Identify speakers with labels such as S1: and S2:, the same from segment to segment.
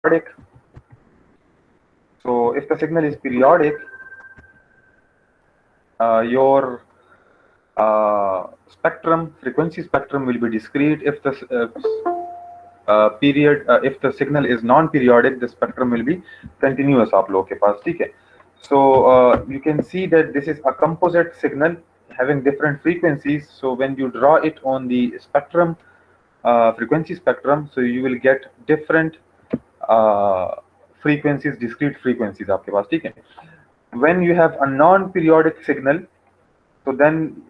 S1: periodic. So if the signal is periodic, your spectrum, frequency spectrum will be discrete. If the if the signal is non-periodic, the spectrum will be continuous आप लोगों के पास, ठीक है. So you can see that this is a composite signal having different frequencies. So when you draw it on the spectrum, frequency spectrum, so you will get different frequencies, discrete frequencies आपके पास, ठीक है. When you have a non-periodic signal, so then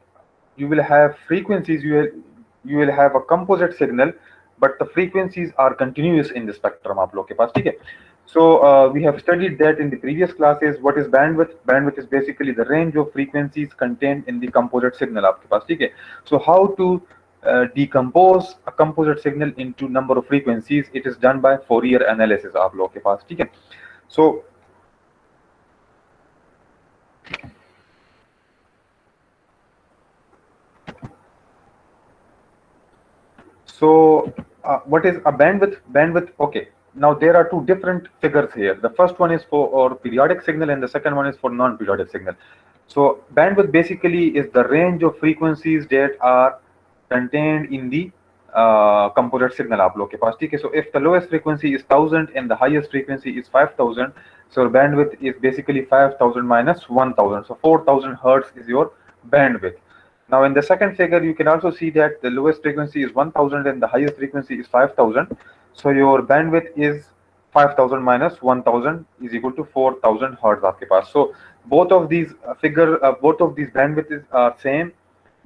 S1: you will have frequencies, you will have a composite signal, but the frequencies are continuous in the spectrum आप लोग के पास, ठीक है. So we have studied that in the previous classes. What is bandwidth? Bandwidth is basically the range of frequencies contained in the composite signal आपके पास, ठीक है. So how to decompose a composite signal into number of frequencies? It is done by Fourier analysis आप लोग के पास, ठीक है. So what is a bandwidth? Bandwidth, okay. Now there are two different figures here. The first one is for periodic signal and the second one is for non-periodic signal. So bandwidth basically is the range of frequencies that are contained in the composite signal आप लोग के पास, ठीक है. So if the lowest frequency is 1000 and the highest frequency is 5000, so bandwidth is basically 5000 minus 1000. So 4000 hertz is your bandwidth. Now in the second figure, you can also see that the lowest frequency is 1000 and the highest frequency is 5000. So your bandwidth is 5000 minus 1000 is equal to 4000 hertz आपके पास. So both of these both of these bandwidths are same,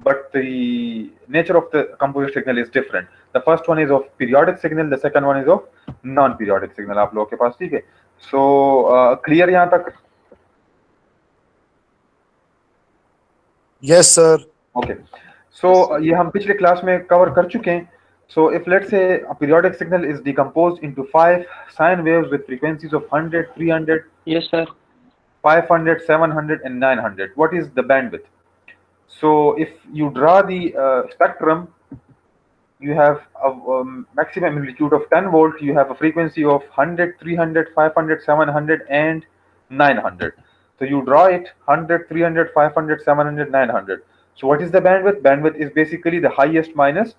S1: but the nature of the composite signal is different. The first one is of periodic signal, the second one is of non-periodic signal आप लोगों के पास, ठीक है. So clear यहाँ तक?
S2: Yes, sir.
S1: Okay. So ये हम पिछले क्लास में कवर कर चुके हैं. So if let's say a periodic signal is decomposed into 5 sine waves with frequencies of 100, 300,
S3: Yes, sir.
S1: 500, 700 and 900, what is the bandwidth? So if you draw the spectrum, you have a maximum amplitude of 10 volt, you have a frequency of 100, 300, 500, 700 and 900. So you draw it 100, 300, 500, 700, 900. So what is the bandwidth? Bandwidth is basically the highest minus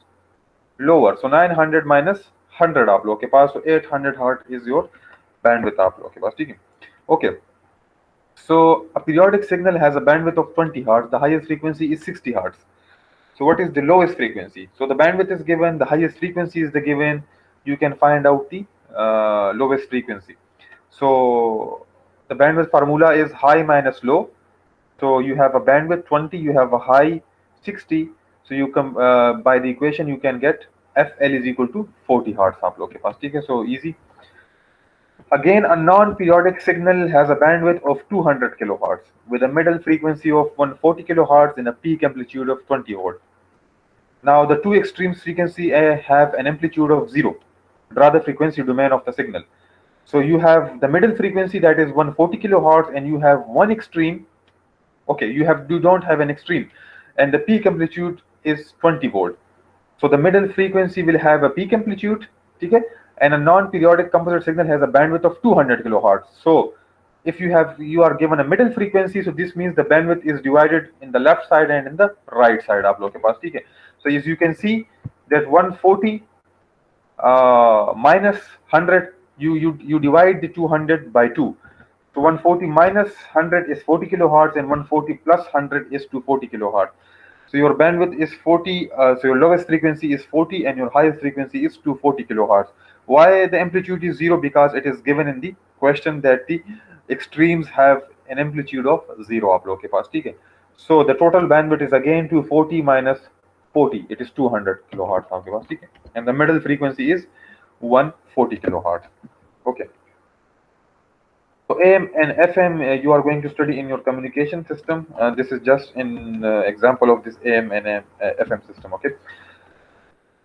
S1: lower. So 900 minus 100 आप लोगों के पास. So 800 hertz is your bandwidth आप लोगों के पास, ठीक है. Okay. So a periodic signal has a bandwidth of 20 hertz. The highest frequency is 60 hertz. So what is the lowest frequency? So the bandwidth is given, the highest frequency is the given. You can find out the lowest frequency. So the bandwidth formula is high minus low. So you have a bandwidth 20, you have a high 60. So you come by the equation you can get FL is equal to 40 hertz आप लोग के पास, ठीक है. So easy. Again, a non-periodic signal has a bandwidth of 200 kilohertz with a middle frequency of 140 kilohertz and a peak amplitude of 20 volt. Now the two extremes frequency have an amplitude of 0. Draw the frequency domain of the signal. So you have the middle frequency that is 140 kilohertz and you have one extreme. Okay, you don't have an extreme, and the peak amplitude is 20 volt. So the middle frequency will have a peak amplitude, okay, and a non-periodic composite signal has a bandwidth of 200 kilohertz. So if you are given a middle frequency, so this means the bandwidth is divided in the left side and in the right side आप लोग के पास, ठीक है. So as you can see that 140 minus 100, you divide the 200 by 2. So 140 minus 100 is 40 kilohertz and 140 plus 100 is 240 kilohertz. So your bandwidth is 40, so your lowest frequency is 40 and your highest frequency is 240 kilohertz. Why the amplitude is 0? Because it is given in the question that the extremes have an amplitude of 0 आप लोगों के पास, ठीक है. So the total bandwidth is again 240 minus 40, it is 200 kilohertz आपके पास, ठीक है. And the middle frequency is 140 kilohertz. Okay. So AM and FM you are going to study in your communication system. This is just an example of this AM and FM system. Okay.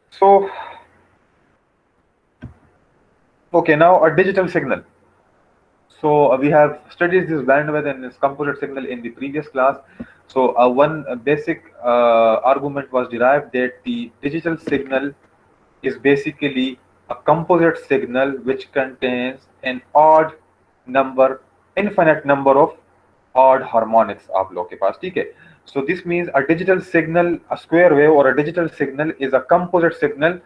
S1: So okay, now a digital signal. So we have studied this bandwidth and this composite signal in the previous class. So one basic argument was derived that the digital signal is basically a composite signal which contains an odd number, infinite number of odd harmonics आप लोग के पास, ठीक है. So this means a digital signal, a square wave or a digital signal is a composite signal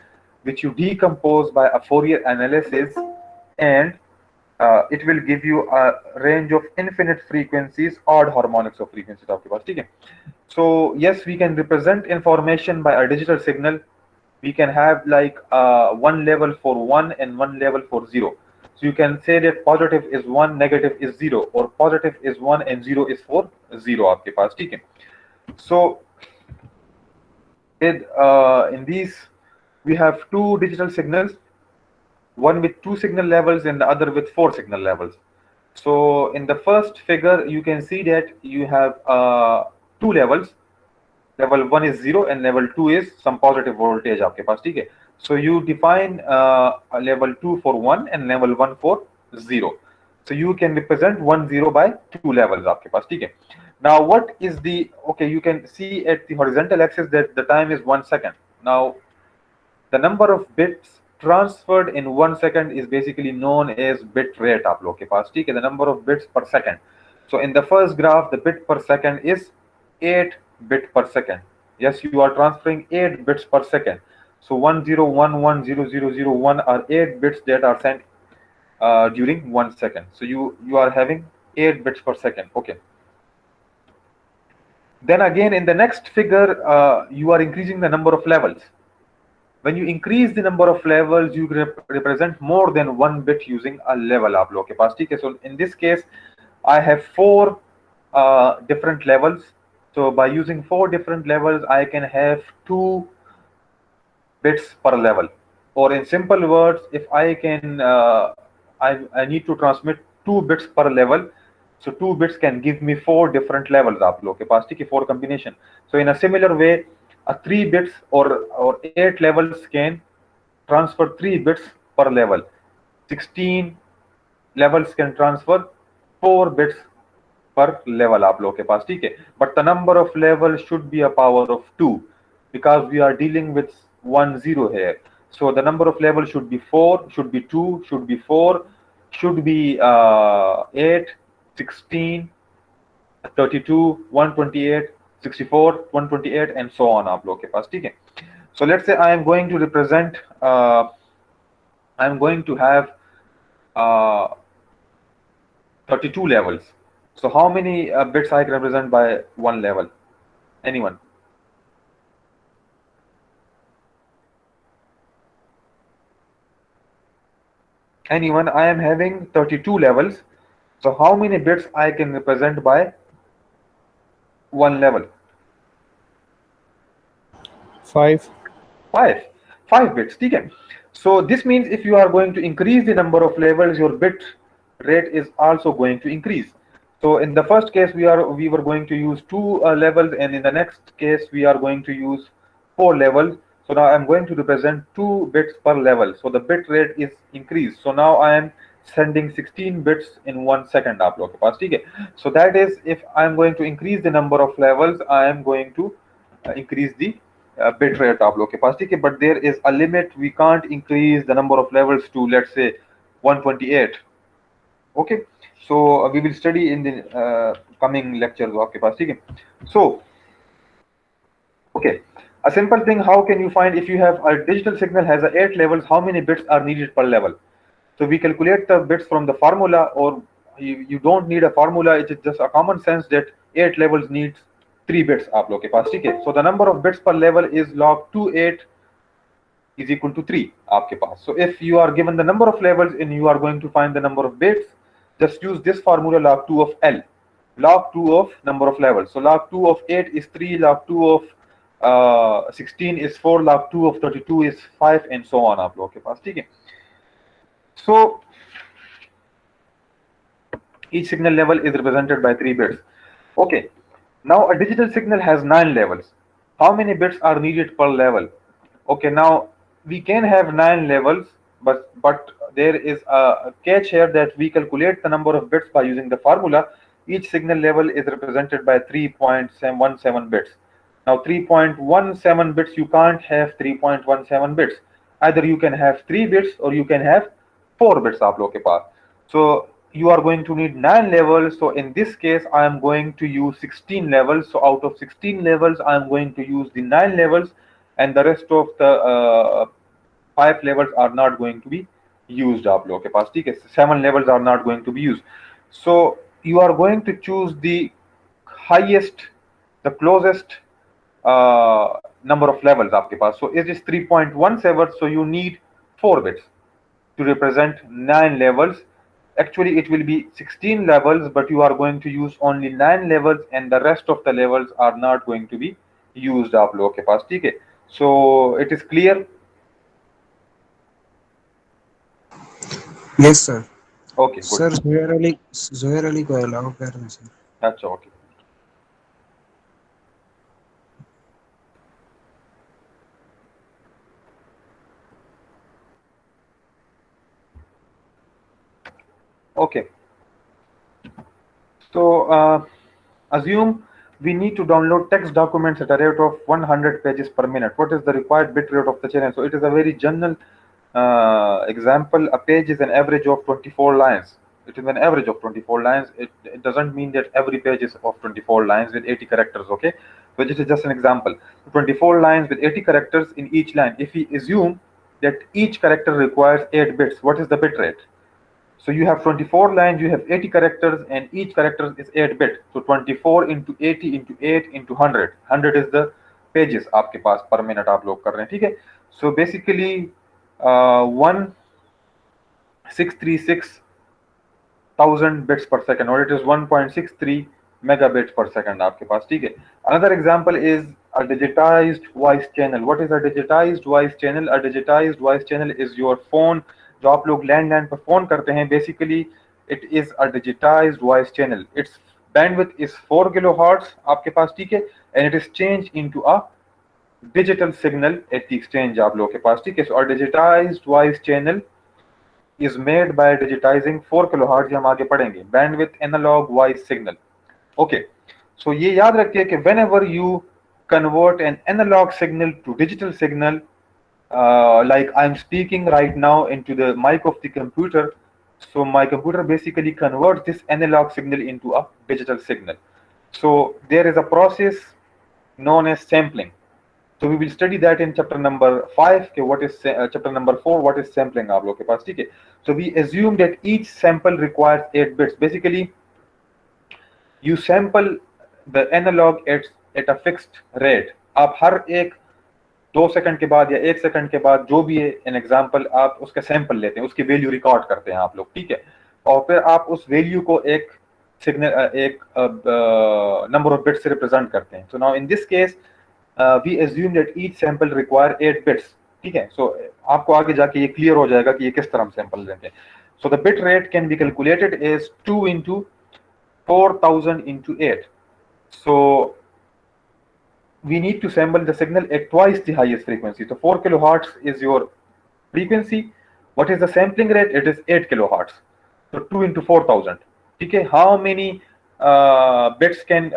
S1: which you decompose by a Fourier analysis, and it will give you a range of infinite frequencies, odd harmonics of frequencies आपके पास, ठीक है. So yes, we can represent information by a digital signal. We can have like one level for 1 and one level for 0. So you can say that positive is 1, negative is 0, or positive is 1 and 0 is for 0 आपके पास, ठीक है. So in these we have two digital signals, one with 2 signal levels and the other with 4 signal levels. So in the first figure you can see that you have 2 levels. Level 1 is 0 and level 2 is some positive voltage आपके पास, ठीक है. So you define level 2 for 1 and level 1 for 0. So you can represent 1 0 by 2 levels आपके पास, ठीक है. Now what is the, okay, you can see at the horizontal axis that the time is 1 second. Now the number of bits transferred in 1 second is basically known as bit rate आप लोग के पास, ठीक है. The number of bits per second. So in the first graph the bit per second is 8 bit per second. Yes, you are transferring 8 bits per second. So 10110001 are 8 bits that are sent during 1 second. So you are having 8 bits per second. Okay. Then again in the next figure you are increasing the number of levels. When you increase the number of levels, you represent more than 1 bit using a level आप लोग के पास, ठीक है. So in this case I have 4 different levels. So by using 4 different levels, I can have 2 bits per level. Or in simple words, if I can, I need to transmit 2 bits per level. So 2 bits can give me 4 different levels आप लोग के पास, ठीक है, 4 combination. So in a similar way, 3 bits or 8 levels can transfer 3 bits per level. 16 levels can transfer 4 bits per level आप लोग के पास, ठीक है. But the number of levels should be a power of 2 because we are dealing with 1 0 here. So the number of levels should be 4, should be 2, should be 4, should be 8, 16, 32, 128, 64, 128 and so on आप लोग के पास, ठीक है. So let's say I am going to represent I am going to have 32 levels. So how many bits I can represent by one level? Anyone? Anyone? I am having 32 levels. So how many bits I can represent by one level?
S2: 5.
S1: 5 bits, ठीक है. So this means if you are going to increase the number of levels, your bit rate is also going to increase. So in the first case we were going to use 2 levels, and in the next case we are going to use 4 levels. So now I'm going to represent 2 bits per level. So the bit rate is increased. So now I am sending 16 bits in 1 second आप लोग के पास, ठीक है. So that is, if I am going to increase the number of levels, I am going to increase the bit rate आप लोग के पास, ठीक है. But there is a limit. We can't increase the number of levels to, let's say, 128. Okay. So we will study in the coming lectures आपके पास, ठीक है. So okay, a simple thing, how can you find if you have a digital signal has 8 levels, how many bits are needed per level? So we calculate the bits from the formula, or you don't need a formula. It is just a common sense that 8 levels needs 3 bits आप लोग के पास, ठीक है. So the number of bits per level is log 28 is equal to 3 आपके पास. So if you are given the number of levels and you are going to find the number of bits, just use this formula, log 2 of L, log 2 of number of levels. So log 2 of 8 is 3, log 2 of 16 is 4, log 2 of 32 is 5 and so on आप लोग के पास, ठीक है. So each signal level is represented by 3 bits. Okay, now a digital signal has 9 levels. How many bits are needed per level? Okay, now we can have 9 levels, but there is a catch here that we calculate the number of bits by using the formula. Each signal level is represented by 3.17 bits. Now 3.17 bits, you can't have 3.17 bits. either you can have 3 bits or you can have 4 bits आप लोग के पास. So you are going to need 9 levels. So in this case I am going to use 16 levels. So out of 16 levels I am going to use the 9 levels, and the rest of the 5 levels are not going to be used आप लोगों के पास. ठीक है, 7 levels are not going to be used. So you are going to choose the highest, the closest number of levels आपके पास. So it is 3.17, so you need 4 bits to represent 9 levels. Actually it will be 16 levels, but you are going to use only 9 levels and the rest of the levels are not going to be used आप लोगों के पास. ठीक है, so it is clear?
S2: Yes, sir.
S1: Okay,
S2: Sir,
S1: good.
S2: Zohair Ali को allow कर दें sir.
S1: अच्छा, okay. Okay, so assume we need to download text documents at a rate of 100 pages per minute. What is the required bit rate of the channel? So it is a very general example. A page is an average of 24 lines. It is an average of 24 lines. It doesn't mean that every page is of 24 lines with 80 characters. Okay, so this is just an example. 24 lines with 80 characters in each line. If we assume that each character requires 8 bits, what is the bit rate? So you have 24 lines, you have 80 characters, and each character is 8 bit. So 24 into 80 into 8 into 100. 100 is the pages आपके पास per minute आप लोग कर रहे हैं. ठीक है, so basically 1636,000 bits per second, or it is 1.63 megabits per second आपके पास. ठीक है, another example is a digitized voice channel. What is a digitized voice channel? A digitized voice channel is your phone जो आप लोग landline पर phone करते हैं. Basically it is a digitised voice channel. Its bandwidth is 4 kilohertz आपके पास. ठीक है, and it is change into a digital signal at the exchange आप लोगों के पास. ठीक है, so a digitised voice channel is made by digitizing 4 kilohertz. हम आगे पढ़ेंगे. Bandwidth analog voice signal. Okay, so ये याद रखिए कि whenever you convert an analog signal to digital signal, like I'm speaking right now into the mic of the computer, so my computer basically converts this analog signal into a digital signal. So there is a process known as sampling. So we will study that in chapter number 5. Okay, what is chapter number 4? What is sampling? आप लोग के पास. ठीक है, so we assume that each sample requires 8 bits. Basically, you sample the analog at a fixed rate. आप हर एक 2 second के बाद या 1 सेकंड के बाद जो भी है एन एग्जाम्पल आप उसका सैंपल लेते हैं, उसकी वैल्यू रिकॉर्ड करते हैं आप लोग. ठीक है, और फिर आप उस वैल्यू को एक सिग्नल एक नंबर ऑफ बिट्स से रिप्रेजेंट करते हैं. So now in this case we assume that each sample require 8 bits. ठीक है, सो आपको आगे जाके ये क्लियर हो जाएगा कि ये किस तरह हम सैंपल लेते हैं. So the bit rate can be calculated is 2 into 4000 into 8. So we need to sample the signal at twice the highest frequency. So 4 kilohertz is your frequency. What is the sampling rate? It is 8 kilohertz. So 2 into 4000. Okay, how many bits can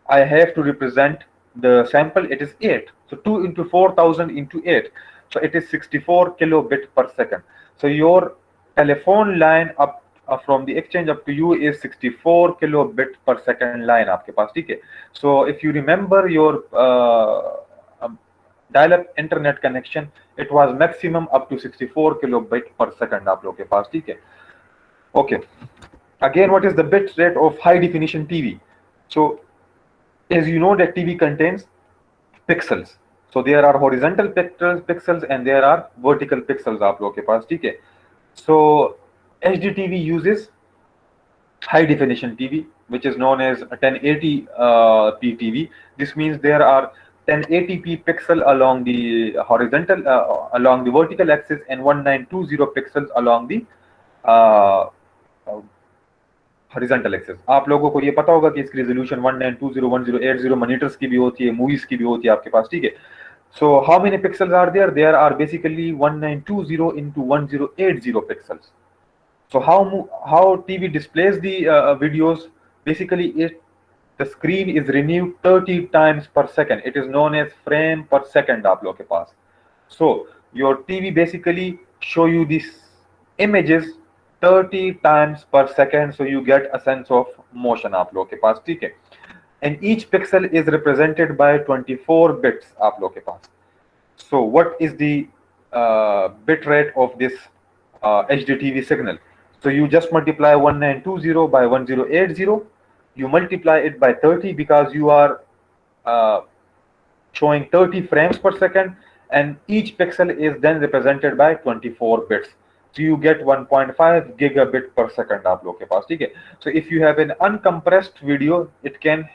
S1: I have to represent the sample? It is 8. So 2 into 4000 into 8. So it is 64 kilobit per second. So your telephone line up from the exchange up to you is 64 kilobit per second line आपके पास. ठीक है, so if you remember your dial-up internet connection, it was maximum up to 64 kilobit per second आप लोग के पास. ठीक है, okay. Again, what is the bit rate of high definition TV? So as you know that TV contains pixels. So there are horizontal pixels and there are vertical pixels आप लोग के पास. ठीक है, so HDTV uses high definition TV, which is known as 1080p TV. This means there are 1080p pixel along the horizontal along the vertical axis and 1920 pixels along the horizontal axis. आप लोगों को ये पता होगा कि इसकी resolution 1920 1080 monitors की भी होती है, मूवीज की भी होती है आपके पास. ठीक है, so how many pixels are there? There are basically 1920 into 1080 pixels. So how TV displays the videos? Basically the screen is renewed 30 times per second. It is known as frame per second आप लोगों के पास. So your TV basically show you these images 30 times per second, so you get a sense of motion आप लोग के पास, ठीक है. And each pixel is represented by 24 bits आप लोग के पास. So what is the bit rate of this HDTV signal? So you just multiply 1920 by 1080, you multiply it by 30 because you are showing 30 frames per second, and each pixel is then represented by 24 bits. So you get 1.5 gigabit per second आप लोग के पास, ठीक है. So if you have an uncompressed video, it can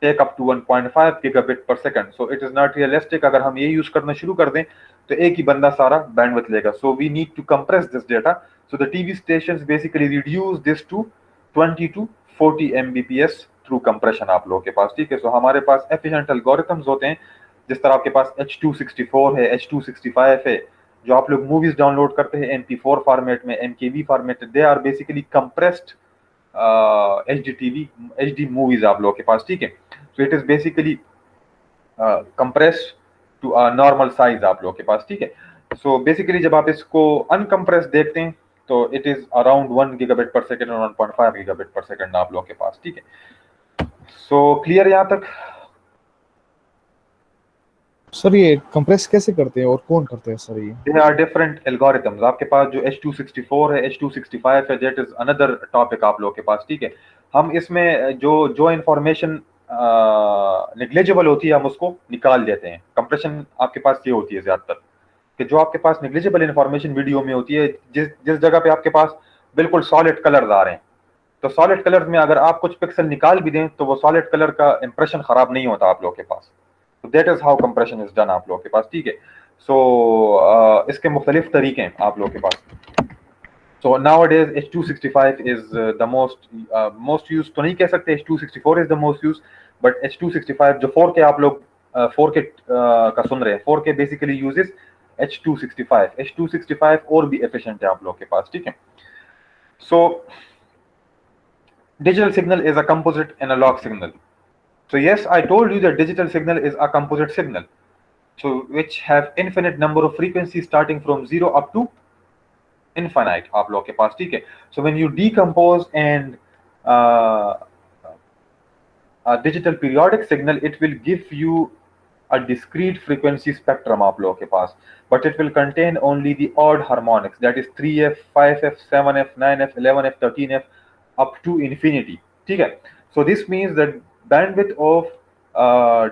S1: take up to 1.5 gigabit per second. So it is not realistic. अगर हम ये use करना शुरू कर दें तो एक ही बंदा सारा bandwidth लेगा. So we need to compress this data. So the TV stations basically reduce this to 20 to 40 Mbps through compression आप लोगों के पास, ठीक है. So हमारे पास efficient algorithms होते हैं, जिस तरह आपके पास H264 है, H265 है, जो आप लोग मूवीज डाउनलोड करते हैं MP4 फॉर्मेट में, MKV format, they are basically compressed HD movies आप लोगों के पास, ठीक है. So it is basically compressed to a normal size आप लोगों के पास, ठीक है. सो बेसिकली जब आप इसको अनकंप्रेस देखते हैं तो इट इज अराउंड 1 गीगाबिट पर सेकंड और 1.5 गीगाबिट पर सेकंड आप लोगों के पास, ठीक है. सो क्लियर यहाँ तक?
S3: सर ये कंप्रेस कैसे करते हैं और कौन करते हैं सर ये?
S1: There are different algorithms. आपके पास जो H264 है, H265 है, that is another topic आप लोगों के पास, ठीक है. हम इसमें जो इंफॉर्मेशन नेग्लिजिबल होती है हम उसको निकाल देते हैं. कंप्रेशन आपके पास ये होती है ज्यादातर कि जो आपके पास नेग्लिजिबल इंफॉर्मेशन वीडियो में होती है, जिस जगह पे आपके पास बिल्कुल सॉलिड कलर्स आ रहे हैं, तो सॉलिड कलर्स में अगर आप कुछ पिक्सल निकाल भी दें तो वो सॉलिड कलर का इंप्रेशन खराब नहीं होता आप लोगों के पास. तो that is how compression is done आप लोगों के पास, ठीक है. सो इसके मुख्तलिफ तरीके हैं आप लोगों के पास. सो nowadays H265 is the most used तो नहीं कह सकते, H264 is the most used, but H265 जो 4K आप लोग 4K का सुन रहे हैं, 4K basically uses H265. H265 और भी efficient है आप लोग के पास, ठीक है. So digital signal is a composite analog signal. So yes, I told you that digital signal is a composite signal, so which have infinite number of frequencies starting from 0 up to infinite आप लोग के पास, ठीक है. So when you decompose and a digital periodic signal, it will give you a discrete frequency spectrum आप लोग के पास, but it will contain only the odd harmonics, that is 3f, 5f, 7f, 9f, 11f, 13f up to infinity, ठीक है. So this means that bandwidth of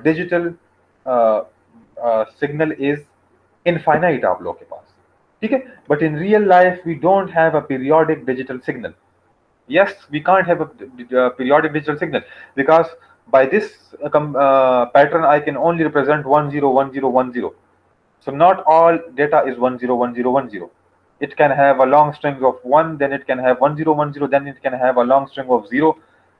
S1: digital signal is infinite आप लोग के पास, ठीक है. But in real life we don't have a periodic digital signal. Yes, we can't have a periodic digital signal because by this pattern I can only represent 101010. So not all data is 101010. It can have a long string of 1, then it can have 1010, then it can have a long string of 0,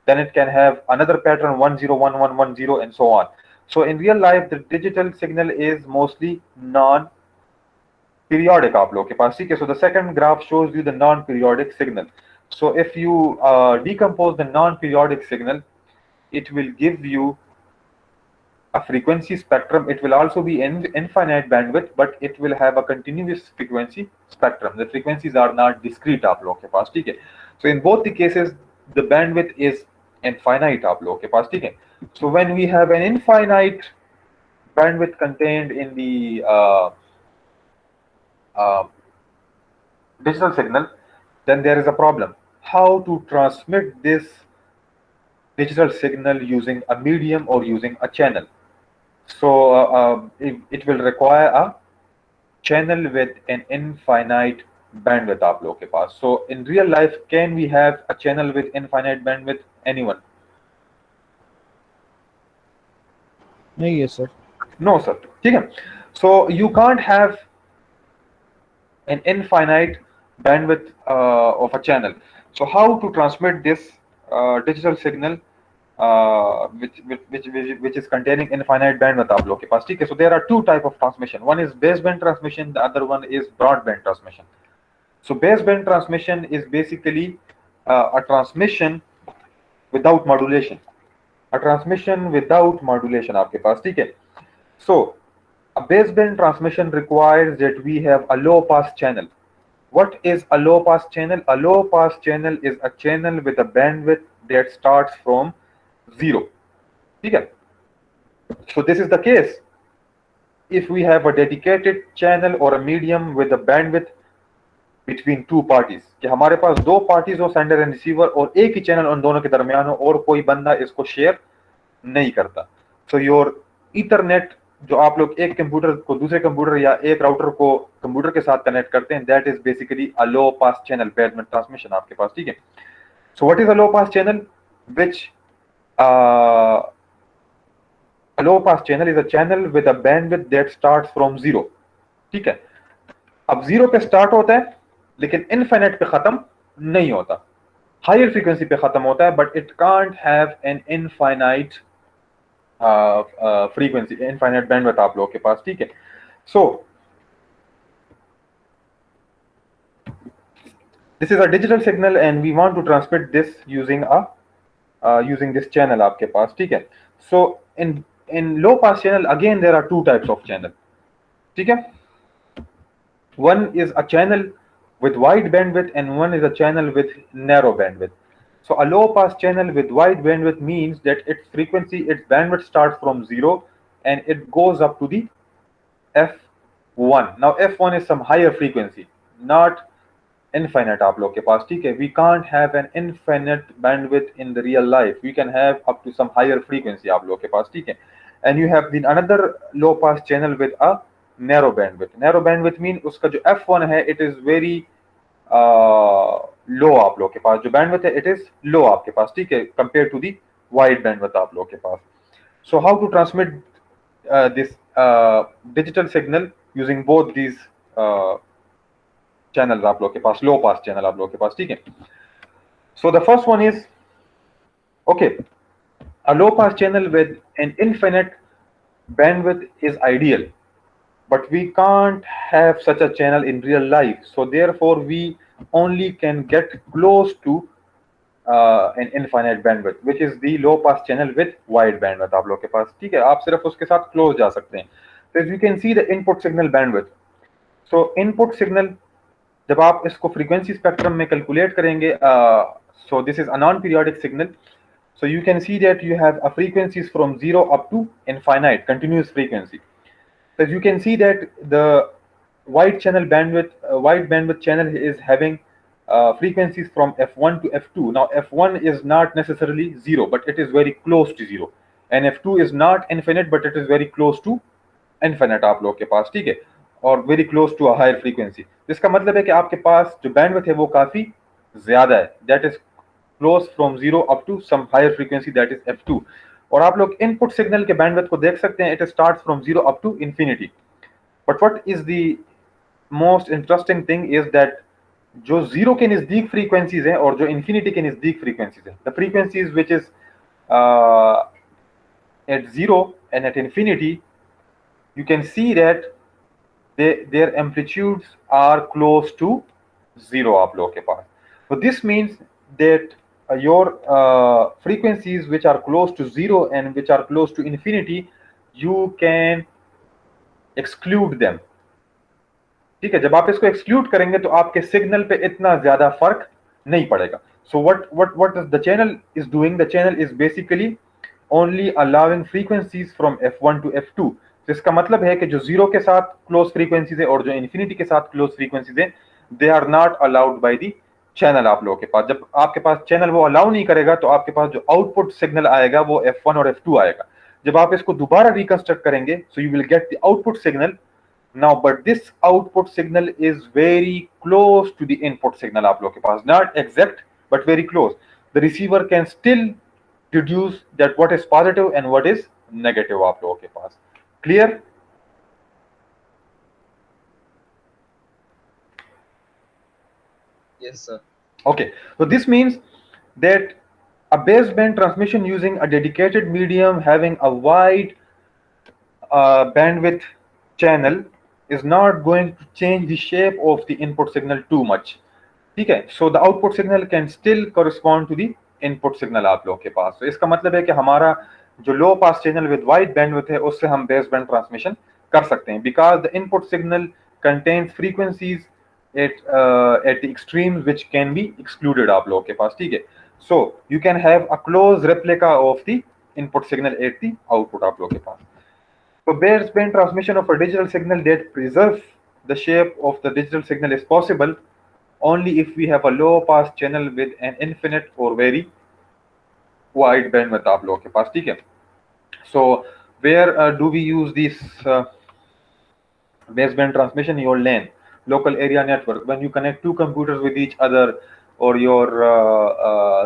S1: then it can have another pattern 101110 and so on. So in real life the digital signal is mostly non-periodic आप लोग के पास, ठीक है. So the second graph shows you the non-periodic signal. So if you decompose the non-periodic signal, it will give you a frequency spectrum. It will also be infinite bandwidth, but it will have a continuous frequency spectrum. The frequencies are not discrete आप लोग के पास, ठीक है. So in both the cases the bandwidth is infinite आप लोग के पास, ठीक है. So when we have an infinite bandwidth contained in the digital signal, then there is a problem. How to transmit this digital signal using a medium or using a channel? So it will require a channel with an infinite bandwidth आप लोग के पास. So in real life, can we have a channel with infinite bandwidth? Anyone?
S3: नहीं है sir.
S1: No sir, ठीक है. So you can't have an infinite bandwidth of a channel. So how to transmit this digital signal which is containing infinite bandwidth आप लोग के पास, ठीक है. So there are two type of transmission. One is baseband transmission, the other one is broadband transmission. So baseband transmission is basically a transmission without modulation. A transmission without modulation आपके पास, ठीक है. So A baseband transmission requires that we have a low pass channel. What is a low pass channel? A low pass channel is a channel with a bandwidth that starts from 0. Okay? So this is the case if we have a dedicated channel or a medium with a bandwidth between two parties, कि हमारे पास दो parties हो, sender and receiver, और एक ही channel उन दोनों के दरमियान हो और कोई बंदा इसको शेयर नहीं करता. सो योर ईथरनेट जो आप लोग एक कंप्यूटर को दूसरे कंप्यूटर या एक राउटर को कंप्यूटर के साथ कनेक्ट करते हैं, that is basically a low pass channel bandwidth transmission आपके पास. ठीक है. So what is a low pass channel? Which a low pass channel is a channel with a bandwidth that starts from 0. ठीक है. अब 0 पे स्टार्ट होता है लेकिन इनफिनिट पे खत्म नहीं होता. हायर फ्रीक्वेंसी पे खत्म होता है, but it can't have an infinite frequency, infinite bandwidth आप लोगों के पास. ठीक है. So this is a digital signal and we want to transmit this using this channel आपके पास. ठीक है. सो in low pass channel again there are two types of channel. ठीक है. One is a channel with wide bandwidth and one is a channel with narrow bandwidth. So a low pass channel with wide bandwidth means that its frequency, its bandwidth starts from 0 and it goes up to the f1. Now f1 is some higher frequency, not infinite आप लोग के पास. ठीक है. We can't have an infinite bandwidth in the real life. We can have up to some higher frequency आप लोग के पास. ठीक है. And you have the another low pass channel with a narrow bandwidth. Narrow bandwidth mean उसका जो f1 है it is very low आप लोग के पास. जो bandwidth है it is low आपके पास. ठीक है. compared to the wide bandwidth आप लोग के पास. So how to transmit this digital signal using both these channels आप लोग के पास, low pass channel आप लोग के पास. ठीक है. So the first one is, okay, a low pass channel with an infinite bandwidth is ideal, but we can't have such a channel in real life. So therefore we only can get close to an infinite bandwidth, which is the low pass channel with wide bandwidth आप लोग के पास. ठीक है. आप सिर्फ उसके साथ close जा सकते हैं. So as you can see the input signal bandwidth. So input signal जब आप इसको frequency spectrum में calculate करेंगे, so this is a non-periodic signal. So you can see that you have a frequencies from 0 up to infinite, continuous frequency. So as you can see that the wide bandwidth channel is having frequencies from f1 to f2. Now f1 is not necessarily 0, but it is very close to 0. And f2 is not infinite, but it is very close to infinite आप लोग के पास. ठीक है. और very close to a higher frequency. जिसका मतलब है कि आपके पास जो bandwidth है वो काफी ज्यादा है. That is close from 0 up to some higher frequency, that is f2. और आप लोग इनपुट सिग्नल के बैंडविड्थ को देख सकते हैं. It starts from 0 up to infinity. But what is the most interesting thing is that जो 0 के नजदीक फ्रीक्वेंसीज हैं और जो infinity के नजदीक फ्रीक्वेंसीज हैं, the frequencies which is at 0 and at infinity, you can see that their amplitudes are close to 0 आप लोगों के पास. So this means that your frequencies which are close to 0 and which are close to infinity, you can exclude them. ठीक है. जब आप इसको exclude करेंगे तो आपके सिग्नल पे इतना ज्यादा फर्क नहीं पड़ेगा. So what the channel is doing? The channel is basically only allowing frequencies from f1 to f2. जिसका मतलब है कि जो 0 के साथ क्लोज फ्रीक्वेंसीज है और जो इन्फिनिटी के साथ क्लोज फ्रीक्वेंसीज है, they are not allowed by the channel आप लोगों के पास. जब आपके पास चैनल वो अलाउ नहीं करेगा तो आपके पास जो आउटपुट सिग्नल आएगा वो f1 और f2 आएगा. जब आप इसको दोबारा रिकंस्ट्रक्ट करेंगे, so you will get the output signal now, but this output signal is very close to the input signal आप लोगों के पास. Not exact but very close. The receiver can still deduce that what is positive and what is negative आप लोगों के पास. Clear?
S2: Yes, sir.
S1: Okay. So this means that a baseband transmission using a dedicated medium having a wide bandwidth channel is not going to change the shape of the input signal too much. ठीक है. So the output signal can still correspond to the input signal आप लोगों के पास. तो इसका मतलब है कि हमारा जो लो पास चैनल विद वाइड बैंडविड्थ है उससे हम बेस बैंड ट्रांसमिशन कर सकते हैं, because the input signal contains frequencies at the extremes which can be excluded आप लोगों के पास, ठीक है। So you can have a close replica of the input signal at the output आप लोगों के पास। So baseband transmission of a digital signal that preserves the shape of the digital signal is possible only if we have a low pass channel with an infinite or very wide bandwidth आप लोगों के पास, ठीक है। So where do we use this baseband transmission? Your LAN, local area network, when you connect two computers with each other, or your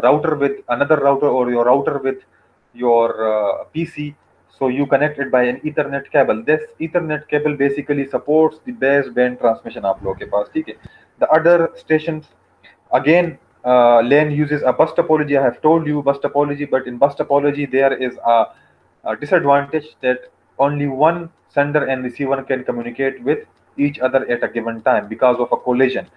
S1: router with another router, or your router with your PC. So you connect it by an Ethernet cable. This Ethernet cable basically supports the baseband transmission आप लोगों के पास, ठीक है। The other stations, again, LAN uses a bus topology. I have told you bus topology, but in bus topology there is a disadvantage that only one sender and receiver can communicate with each other at a given time because of a collision.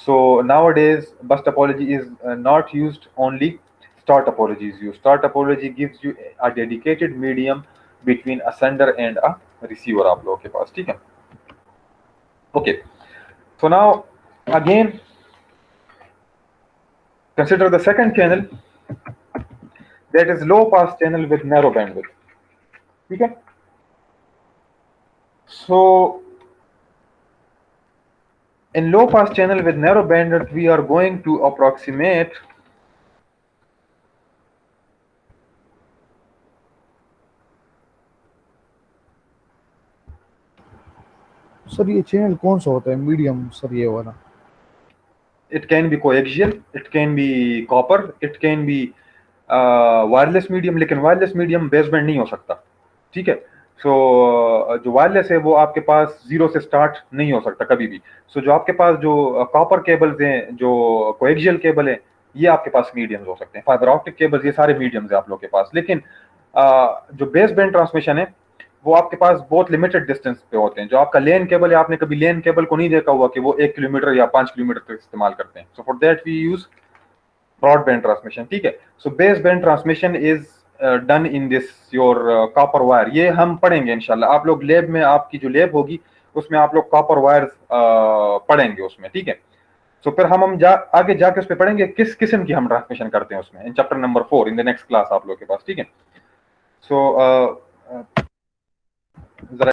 S1: So nowadays bus topology is not used, only star topology is used. Star topology gives you a dedicated medium between a sender and a receiver आप लोगों के पास, ठीक है। Okay, so now again consider the second channel, that is low pass channel with narrow bandwidth, ठीक है। So in low pass channel with narrow bandwidth we are going to approximate
S3: sir ये channel कौन सा होता है medium sir ये वाला?
S1: it can be coaxial, it can be copper, it can be wireless medium, लेकिन वायरलेस मीडियम बेसबैंड नहीं हो सकता, ठीक है। सो जो वायरलेस है वो आपके पास जीरो से स्टार्ट नहीं हो सकता कभी भी। सो जो आपके पास जो कॉपर केबल्स हैं, जो कोएक्सियल केबल है, ये आपके पास मीडियम्स हो सकते हैं। फाइबर ऑप्टिक केबल्स ये सारे मीडियम्स है आप लोग के पास। लेकिन जो बेस बैंड ट्रांसमिशन है वो आपके पास बहुत लिमिटेड डिस्टेंस पे होते हैं। जो आपका लेन केबल है, आपने कभी लेन केबल को नहीं देखा हुआ कि वो 1 किलोमीटर या 5 किलोमीटर तक इस्तेमाल करते हैं। So for that we use broadband transmission, ठीक है। So base band transmission is done in this your copper wire. ये हम पढ़ेंगे इंशाल्लाह, आप लोग लैब में, आपकी जो लैब होगी उसमें आप लोग कॉपर वायर पढ़ेंगे उसमें, ठीक है। सो फिर हम आगे जाके उस पर पढ़ेंगे किस किस्म की हम ट्रांसमिशन करते हैं उसमें, in chapter number 4 in the next class आप लोग के पास, ठीक है। सो जरा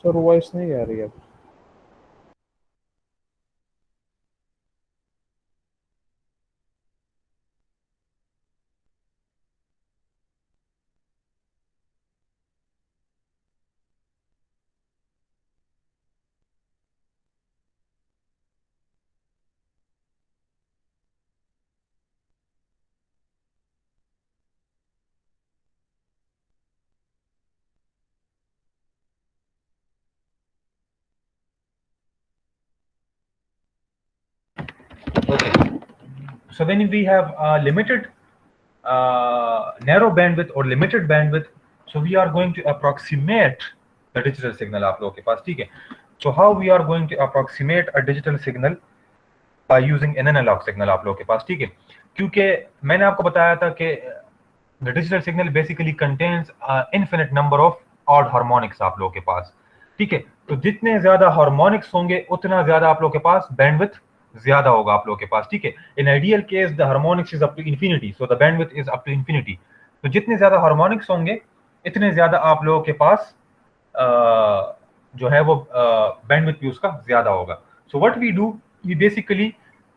S3: सर वॉइस नहीं आ रही है।
S1: okay. So when we have limited narrow bandwidth or limited bandwidth, so we are going to approximate the digital signal आप लोगों के पास, ठीक है। So how we are going to approximate a digital signal by using an analog signal आप लोगों के पास, ठीक है। क्योंकि मैंने आपको बताया था कि the digital signal basically contains infinite number of odd harmonics आप लोगों के पास, ठीक है। तो जितने ज्यादा हार्मोनिक्स होंगे उतना ज्यादा आप लोगों के पास बैंडविड्थ ज्यादा होगा आप लोगों के पास, ठीक है। In ideal case the harmonics is up to infinity, so the bandwidth is up to infinity. तो जितने ज्यादा हार्मोनिक्स होंगे इतने ज्यादा आप लोगों के पास जो है वो बैंडविड्थ भी उसका ज्यादा होगा। So what we do, we basically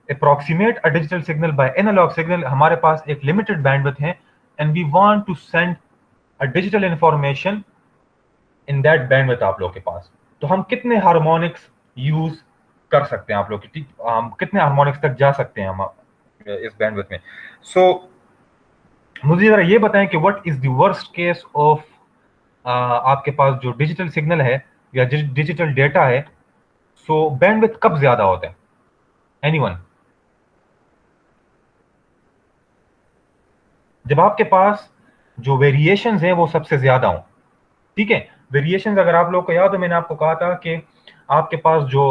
S1: approximate a digital signal by analog signal. हमारे पास एक लिमिटेड बैंडविड्थ है and we want to send a digital information in that bandwidth आप लोगों के पास। तो हम कितने हार्मोनिक्स यूज कर सकते हैं आप लोग, हम कितने हार्मोनिक्स तक जा सकते हैं हम इस बैंडविड्थ में। सो मुझे जरा ये बताएं कि what is the worst case of आपके पास जो डिजिटल सिग्नल है या डिजिटल डेटा है, सो बैंडविड्थ कब ज्यादा होता है? एनीवन? जब आपके पास जो वेरिएशंस हैं वो सबसे ज्यादा हो, ठीक है। वेरिएशंस अगर आप लोग को याद हो, मैंने आपको कहा था कि
S4: आपके पास जो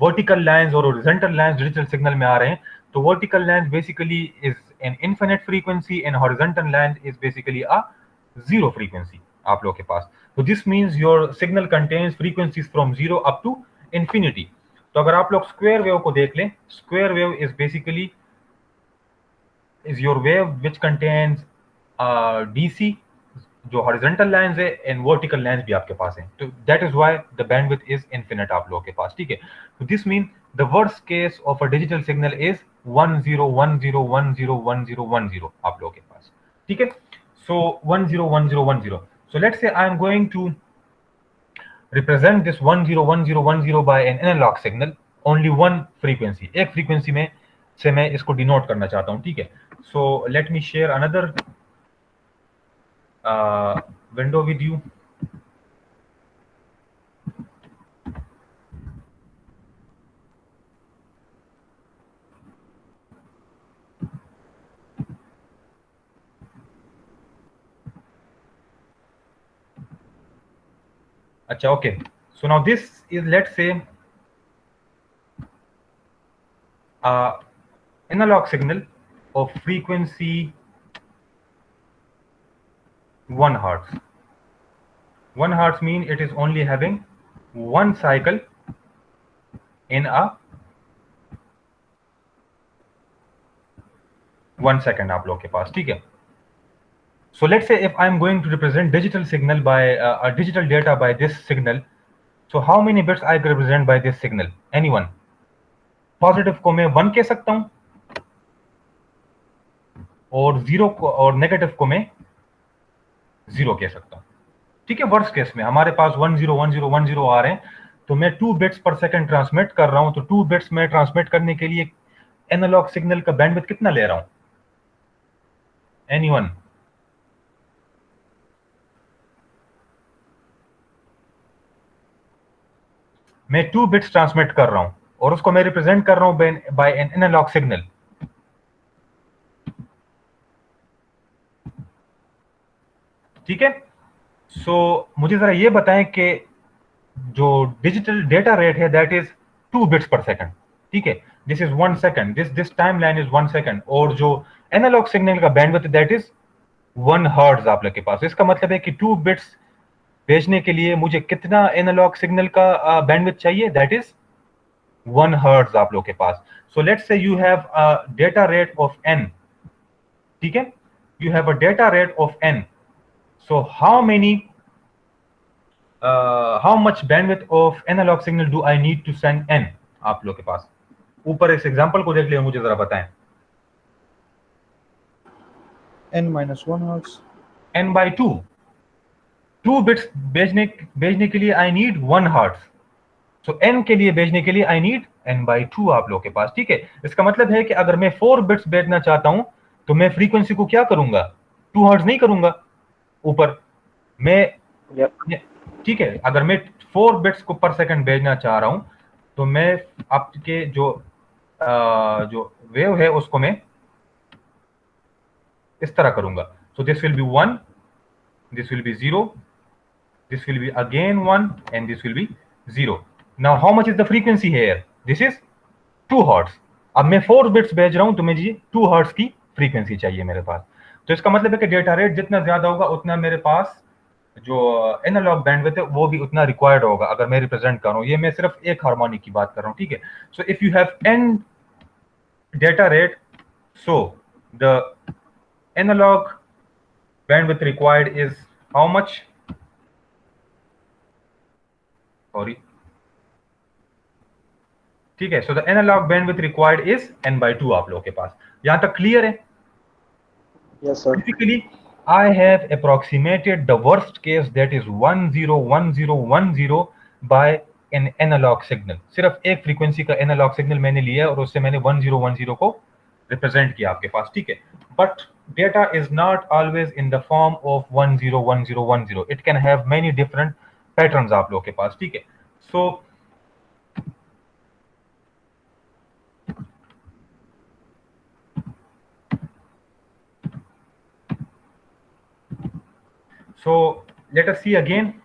S4: वर्टिकल लाइंस और हॉरिजॉन्टल लाइंस डिजिटल सिग्नल में आ रहे हैं, तो vertical lines basically is an infinite frequency and horizontal line is basically a zero frequency आप लोग के पास। तो this means your signal contains frequencies from zero up to infinity. तो अगर आप लोग स्क्वायर वेव को देख लें, square wave is basically is your wave which contains DC जो हॉरिजॉन्टल लाइंस है एंड वर्टिकल लाइंस भी आपके पास है। तो that is why the bandwidth is infinite आप लोगों के पास, ठीक है। तो this mean the worst case of a digital signal is 1010101010 आप लोगों के पास, ठीक है। सो 101010, so let's say I am going to represent this 101010 by an analog signal, only one frequency, एक frequency में से मैं इसको डिनोट करना चाहता हूं, ठीक है। So let me share another window with you. अच्छा, okay, so now this is let's say analog signal of frequency 1 hertz. 1 hertz mean it is only having one cycle in a 1 second आप लोग के पास, ठीक है। So let's say if I'm going to represent digital signal by a digital data by this signal, so how many bits I can represent by this signal? Anyone? Positive को मैं 1 कह सकता हूं और जीरो को और नेगेटिव को मैं 0 कह सकता हूं, ठीक है। वर्स्ट केस में हमारे पास 101010 आ रहे हैं, तो मैं 2 बिट्स पर सेकंड ट्रांसमिट कर रहा हूं, तो 2 बिट्स में ट्रांसमिट करने के लिए एनालॉग सिग्नल का बैंडविड्थ कितना ले रहा हूं? एनीवन? मैं 2 बिट्स ट्रांसमिट कर रहा हूं और उसको मैं रिप्रेजेंट कर रहा हूं बाय एन एनालॉग सिग्नल, ठीक है। सो मुझे जरा ये बताएं कि जो डिजिटल डेटा रेट है दैट इज 2 बिट्स पर सेकंड, ठीक है। This is 1 second, this time line is 1 second, और जो एनालॉग सिग्नल का बैंडविड्थ दैट इज 1 हर्ट्ज आप लोग के पास। इसका मतलब है कि 2 बिट्स भेजने के लिए मुझे कितना एनालॉग सिग्नल का बैंडविड्थ चाहिए? दैट इज 1 हर्ट्ज आप लोग के पास। So let's say you have a data rate of n, ठीक है, you have a data rate of n, so how much bandwidth of analog signal do I need to send n आप लोग के पास? ऊपर इस एग्जांपल को देख लिया, मुझे जरा बताएं।
S3: n-1 hertz.
S4: n by 2, 2 bits भेजने के लिए I need 1 hertz, so n के लिए भेजने के लिए आई नीड n by 2 आप लोग के पास, ठीक है। इसका मतलब है कि अगर मैं 4 बिट्स भेजना चाहता हूं तो मैं फ्रीक्वेंसी को क्या करूंगा? 2 हर्ट्ज नहीं करूंगा ऊपर मैं, ठीक है। अगर मैं 4 बिट्स को पर सेकंड भेजना चाह रहा हूं तो मैं आपके जो वेव है उसको मैं इस तरह करूंगा। So this will be 1, this will be 0, this will be again 1 and this will be 0. Now how much is the frequency here? This is 2 hertz. अब मैं 4 बिट्स भेज रहा हूं तो मुझे 2 हर्ट्ज की फ्रीक्वेंसी चाहिए मेरे पास। तो इसका मतलब है कि डेटा रेट जितना ज्यादा होगा उतना मेरे पास जो एनालॉग बैंडविड्थ है वो भी उतना रिक्वायर्ड होगा अगर मैं रिप्रेजेंट कर रहा हूं। ये मैं सिर्फ एक हार्मोनिक की बात कर रहा हूं, ठीक है। So if you have n data rate, so the analog bandwidth required is how much? Sorry, ठीक है। So the analog bandwidth required is n by 2 आप लोगों के पास। यहां तक क्लियर है?
S2: Yes, sir.
S4: Basically, I have approximated the worst case that is 101010 by an analog signal. सिर्फ एक फ्रीक्वेंसी का एनालॉग सिग्नल मैंने लिया और उससे मैंने 1010 को रिप्रेजेंट किया आपके पास, ठीक है। But data is not always in the form of 101010, it can have many different patterns आप लोगों के पास, ठीक है। सो So let us see again.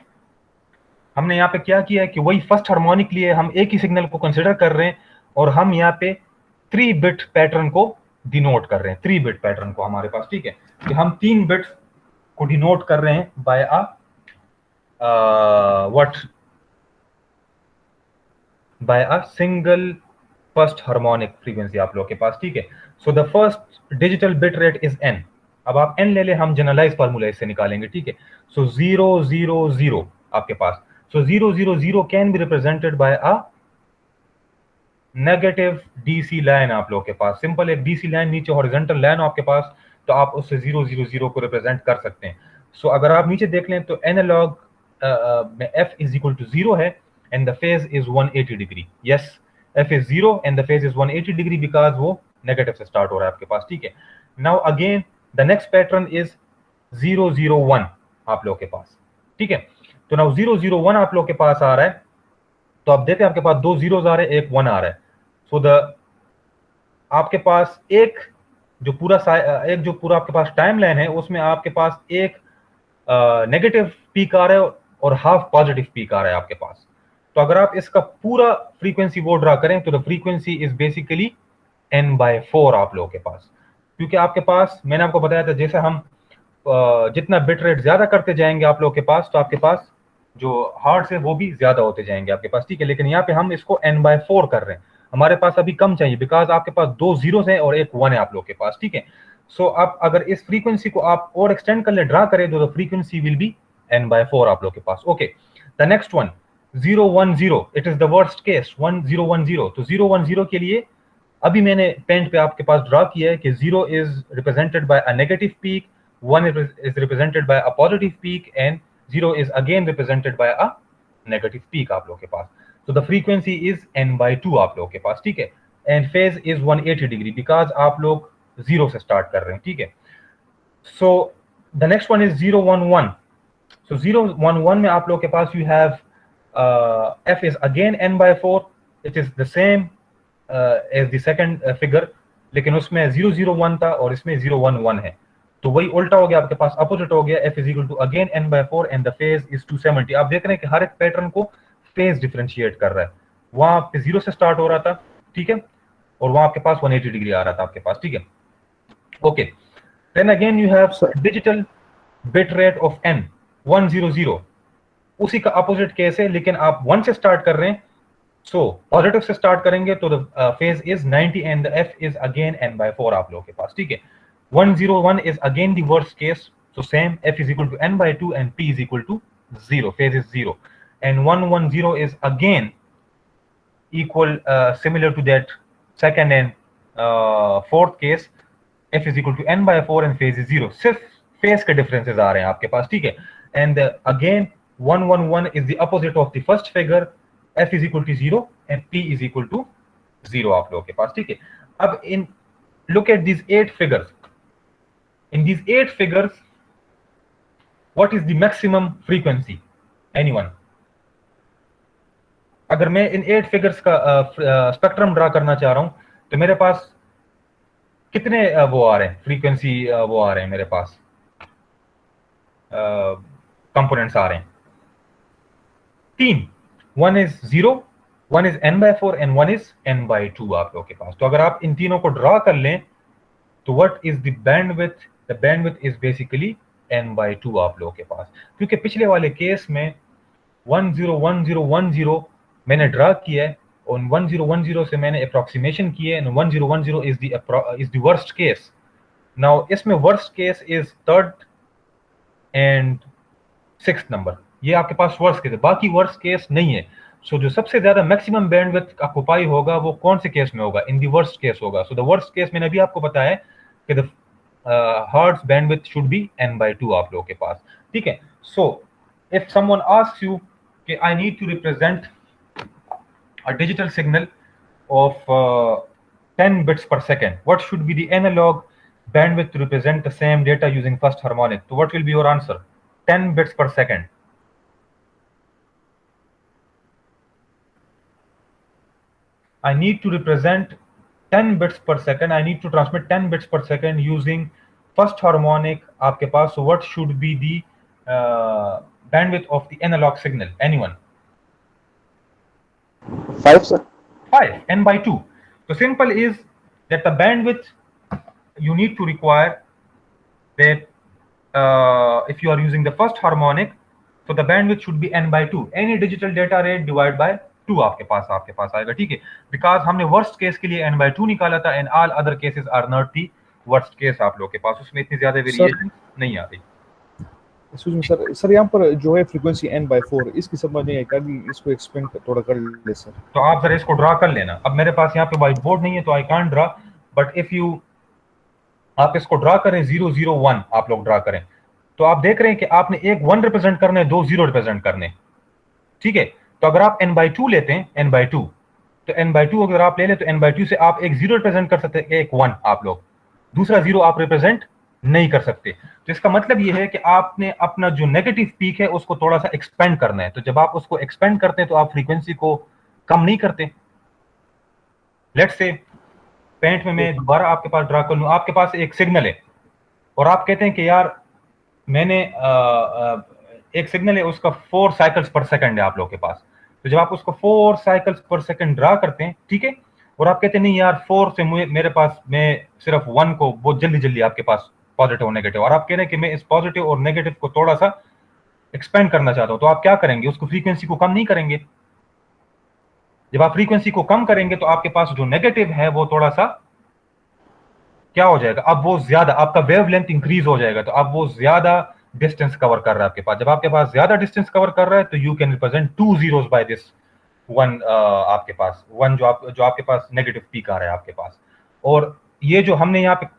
S4: हमने यहाँ पे क्या किया है कि वही फर्स्ट हार्मोनिक लिए हम एक ही सिग्नल को कंसिडर कर रहे हैं और हम यहाँ पे 3 बिट पैटर्न को डिनोट कर रहे हैं, 3 बिट पैटर्न को हमारे पास, ठीक है, कि हम 3 बिट्स को डिनोट कर रहे हैं by a what, by a single first harmonic frequency आप लोगों के पास, ठीक है। So the first digital bit rate is n। अब आप n ले ले, हम जनरलाइज फार्मूला इससे निकालेंगे, ठीक है। सो 0 0 0 आपके पास, सो 0 0 0 can be represented by a negative DC line आप लोगों के पास, सिंपल एक डीसी लाइन नीचे हॉरिजॉन्टल लाइन आपके पास, तो आप उससे 0 0 0 को रिप्रेजेंट कर सकते हैं। सो अगर आप नीचे देख लें तो एनालॉग में f इज इक्वल टू 0 है and the phase is 180 degree. Yes, f is 0 and the phase is 180 degree because वो नेगेटिव से स्टार्ट हो रहा है आपके पास, ठीक है। Now again the next pattern is 0 0 1 आप लोगों के पास, ठीक है। तो नाउ 0 0 1 आप लोगों के पास आ रहा है, तो आप देखते हैं आपके पास 2 जीरोस आ रहे हैं, एक 1 आ रहा है। सो द आपके पास एक जो पूरा आपके पास टाइम लाइन है उसमें आपके पास एक नेगेटिव पीक आ रहा है और हाफ पॉजिटिव पीक आ रहा है आपके पास। तो अगर आप इसका पूरा फ्रीक्वेंसी वो ड्रा करें तो the frequency is basically n/4 आप लोगों के पास, क्योंकि आपके पास मैंने आपको बताया था जैसे हम जितना बिट रेट ज्यादा करते जाएंगे आप लोगों के पास, तो आपके पास जो हार्ट्स है वो भी ज्यादा होते जाएंगे आपके पास, ठीक है। लेकिन यहाँ पे हम इसको n/4 कर रहे हैं, हमारे पास अभी कम चाहिए बिकॉज आपके पास 2 जीरोस हैं और एक 1 है आप लोगों के पास, ठीक है। सो अब अगर इस फ्रीक्वेंसी को आप और एक्सटेंड कर ले, ड्रा करें, तो the frequency will be n/4 आप लोगों के पास। Okay, the next one 0 1 0, it is the worst case 1 0 1 0। तो 0 1 0 के लिए अभी मैंने पेंट पे आपके पास ड्रा किया है कि 0 is represented by a negative peak, 1 is represented by a positive peak and 0 is again represented by a negative peak आप लोगों के पास। तो the frequency is n/2 आप लोगों के पास, ठीक है। and phase is 180 degree because आप लोग 0 से स्टार्ट कर रहे हैं, ठीक है। so the next one is 0 1 1। so 0 1 1 में आप लोगों के पास you have f is again n/4, it is the same as the second figure, लेकिन उसमें 0 0 1 था और इसमें 0 1 1 है, तो वही उल्टा हो गया आपके पास, अपोजिट हो गया। f is equal to again n/4 and the phase is 270। आप देख रहे हैं कि हर एक पैटर्न को फेज डिफरेंशिएट कर रहा है, वहां पे 0 से स्टार्ट हो रहा था, ठीक है, और वहां आपके पास 180 डिग्री आ रहा था आपके पास, ठीक है। Okay, then again you have digital bit rate of n 100, उसी का अपोजिट केस है, लेकिन आप 1 से स्टार्ट कर रहे हैं, सो पॉजिटिव से स्टार्ट करेंगे तो the phase is 90 and the f is again n/4 आप लोगों के पास, ठीक है। 101 is again the worst case, so same, f is equal to n/2 and p is equal to 0, phase is 0, and 110 is again equal similar to that second and fourth case, f is equal to n/4 and phase is 0, सिर्फ phase के differences आ रहे हैं आपके पास, ठीक है। and again 111 is the opposite of the first figure, f is equal to 0 and p is equal to 0 आप लोगों के पास, ठीक है। अब in look at these 8 figures. In these 8 figures, what is the maximum frequency? Anyone? अगर मैं इन 8 figures का स्पेक्ट्रम ड्रा करना चाह रहा हूं तो मेरे पास कितने वो आ रहे हैं, फ्रीक्वेंसी वो आ रहे हैं मेरे पास, कंपोनेंट्स आ रहे हैं 3, 1 is 0, 1 is n/4 and 1 is n/2 आप लोगों के पास। तो अगर आप इन तीनों को ड्रा कर लें तो what is the bandwidth? The bandwidth is basically n/2 आप लोगों के पास, क्योंकि पिछले वाले केस में 101010 मैंने ड्रा किया है और 1010 से मैंने अप्रोक्सीमेशन की है, 1010 is the worst case. Now इसमें worst case is 3rd and 6th number, ये आपके पास वर्स्ट केस है, बाकी वर्स्ट केस नहीं है। सो जो सबसे ज्यादा मैक्सिमम बैंडविड्थ ऑक्युपाई होगा वो कौन से केस में होगा? इन द वर्स्ट केस होगा। सो द वर्स्ट केस मैंने अभी आपको बताया है कि the hertz bandwidth should be n/2 आप लोगों के पास, ठीक है। So if someone asks you कि I need to represent a digital signal of 10 bits per second, what should be the analog bandwidth to represent the same data using first harmonic? So what will be your answer? 10 bits per second. I need to represent 10 bits per second. I need to transmit 10 bits per second using first harmonic आपके पास. So what should be the bandwidth of the analog signal? Anyone?
S2: 5 sir.
S4: 5 n by 2. So simple is that the bandwidth you need to require that if you are using the first harmonic, so the bandwidth should be n by 2. Any digital data rate divided by 2 आपके पास आएगा, ठीक है, because हमने worst case के लिए n by 2 निकाला था and all other cases are not the worst case आप लोग के पास, उसमें इतनी ज्यादा वेरिएशन नहीं आती।
S3: सर यहाँ पर जो है फ्रीक्वेंसी n/4 इसकी समझ नहीं आई, कर इसको एक्सप्लेन थोड़ा कर ले सर।
S4: तो आप जरा इसको ड्रा कर लेना। अब मेरे पास यहाँ पे व्हाइट बोर्ड नहीं है तो I can't draw, but if you आप इसको ड्रा करें 0 0 1 आप लोग ड्रा करें तो आप देख रहे हैं कि आपने एक 1 रिप्रेजेंट करने, 2 0 रिप्रेजेंट करने, ठीक है। तो अगर आप n/2 लेते हैं n/2 तो n/2 अगर आप ले लें तो n/2 से आप एक 0 रिप्रेजेंट कर सकते हैं, एक 1 आप लोग, दूसरा 0 आप रिप्रेजेंट नहीं कर सकते। तो इसका मतलब ये है कि आपने अपना जो नेगेटिव पीक है उसको थोड़ा सा एक्सपेंड करना है। तो जब आप उसको एक्सपेंड करते हैं तो आप फ्रीक्वेंसी को कम नहीं करते। लेट्स से पेंट में मैं दोबारा आपके पास ड्रा कर लूं, आपके पास एक सिग्नल है और आप कहते हैं कि यार मैंने एक सिग्नल है उसका 4 साइकिल्स पर सेकंड है आप लोग के पास। तो जब आप उसको 4 साइकिल्स पर सेकंड ड्रा करते हैं, ठीक है, और आप कहते हैं नहीं यार 4 से मेरे पास मैं सिर्फ 1 को बहुत जल्दी जल्दी आपके पास पॉजिटिव और नेगेटिव, और आप कह रहे हैं कि मैं इस पॉजिटिव और नेगेटिव को थोड़ा सा एक्सपेंड करना चाहता हूं, तो आप क्या करेंगे, उसको फ्रीक्वेंसी को कम नहीं करेंगे। जब आप फ्रीक्वेंसी को कम करेंगे तो आपके पास जो नेगेटिव है वो थोड़ा सा क्या हो जाएगा, अब वो ज्यादा आपका वेवलेंथ इंक्रीज हो जाएगा, तो अब वो ज्यादा डिस्टेंस कवर कर रहा है आपके पास। जब आपके पास ज्यादा डिस्टेंस कवर कर रहा है तो you can represent 2 zeros by this 1 आपके पास 1 जो आपके पास नेगेटिव पीक आ रहा है आपके पास। और ये जो हमने यहाँ पे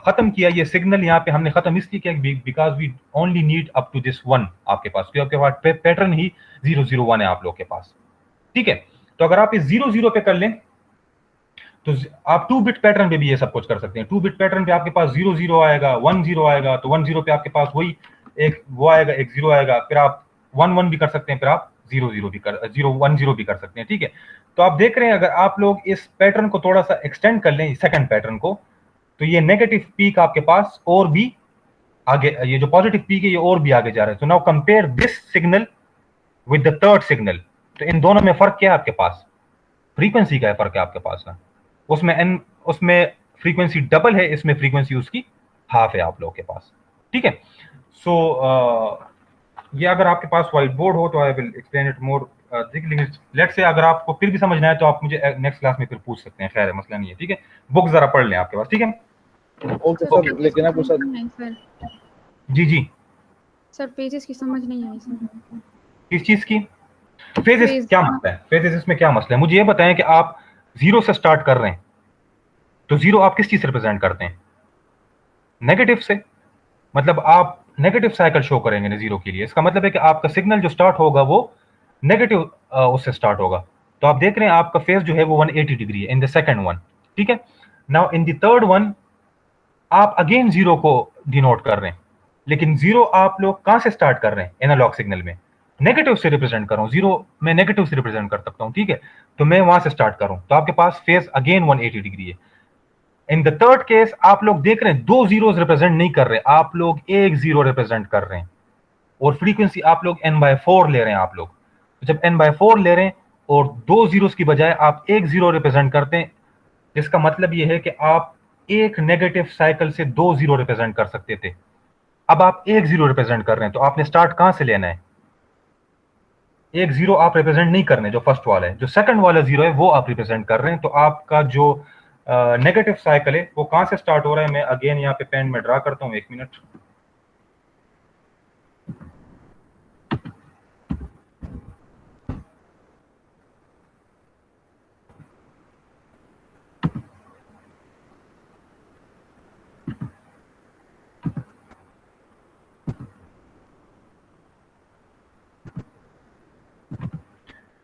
S4: खत्म किया, ये सिग्नल यहाँ पे हमने खत्म इसलिए किया because we only need up to this 1 आपके पास, क्योंकि आपके पास पैटर्न ही 0 0 1 है आप लोग के पास, ठीक है। तो अगर आप इस 0 0 पे कर लें तो आप 2 बिट पैटर्न पे भी ये सब कुछ कर सकते हैं। 2 बिट पैटर्न पे आपके पास 0 0 आएगा, 1 0 आएगा, तो 1 0 पे आपके पास वही एक वो आएगा, एक 0 आएगा, फिर आप 1 1 भी कर सकते हैं, फिर आप 0 0 भी कर 0 1 0 भी कर सकते हैं, ठीक है। तो आप देख रहे हैं अगर आप लोग इस पैटर्न को थोड़ा सा एक्सटेंड कर लें, सेकंड पैटर्न को, तो ये नेगेटिव पीक आपके पास और भी आगे, ये जो पॉजिटिव पीक है ये और भी आगे जा रहा है। तो now compare this signal with the third signal, तो इन दोनों में फर्क क्या है आपके पास, फ्रीक्वेंसी का फर्क है आपके पास ना। उसमें फ्रीक्वेंसी डबल है, इसमें फ्रीक्वेंसी उसकी हाफ है आप लोग के पास, ठीक है। सो ये अगर आपके पास व्हाइट बोर्ड हो तो I will explain it more. Let's say अगर आपको फिर भी समझना है तो आप मुझे नेक्स्ट क्लास में फिर पूछ सकते हैं, खैर है, मसला नहीं है, ठीक है। बुक जरा पढ़ लें आपके पास, ठीक है।
S3: ओके सर, लेकिन आपको सर
S4: जी जी
S5: सर पेजेस की समझ नहीं आई सर।
S4: किस चीज की? फेजेस क्या मसला है, फेजेस इसमें क्या मसला है, मुझे ये बताएं कि आप 0 से स्टार्ट कर रहे हैं तो 0 आप किस चीज से रिप्रेजेंट करते हैं, नेगेटिव से, मतलब आप नेगेटिव साइकिल शो करेंगे ना 0 के लिए। इसका मतलब है कि आपका सिग्नल जो स्टार्ट होगा वो नेगेटिव उससे स्टार्ट होगा। तो आप देख रहे हैं आपका फेज जो है वो 180 डिग्री है इन द सेकंड वन, ठीक है। Now in the third one आप अगेन 0 को डिनोट कर रहे हैं, लेकिन 0 आप लोग कहां से स्टार्ट कर रहे हैं, एनालॉग सिग्नल में नेगेटिव से रिप्रेजेंट कर रहा हूं, 0 मैं नेगेटिव से रिप्रेजेंट कर सकता हूं, ठीक है। तो मैं वहां से स्टार्ट करूं तो आपके पास फेज अगेन 180 डिग्री है। इन द थर्ड केस आप लोग देख रहे हैं 2 zeros रिप्रेजेंट नहीं कर रहे, आप लोग एक 0 रिप्रेजेंट कर रहे हैं और फ्रीक्वेंसी आप लोग n/4 ले रहे हैं आप लोग। तो जब n/4 ले रहे हैं और 2 zeros की बजाय आप एक 0 रिप्रेजेंट करते हैं, जिसका मतलब यह है कि आप एक नेगेटिव साइकिल से 2 0 रिप्रेजेंट कर सकते थे, अब आप एक 0 रिप्रेजेंट कर रहे हैं, तो आपने स्टार्ट कहां से लेना है, एक 0 आप रिप्रेजेंट नहीं करने, जो फर्स्ट वाला है, जो सेकंड वाला 0 है वो आप रिप्रेजेंट कर रहे हैं। तो आपका जो नेगेटिव साइकिल है वो कहां से स्टार्ट हो रहा है, मैं अगेन यहाँ पे पेन में ड्रा करता हूँ, 1 मिनट।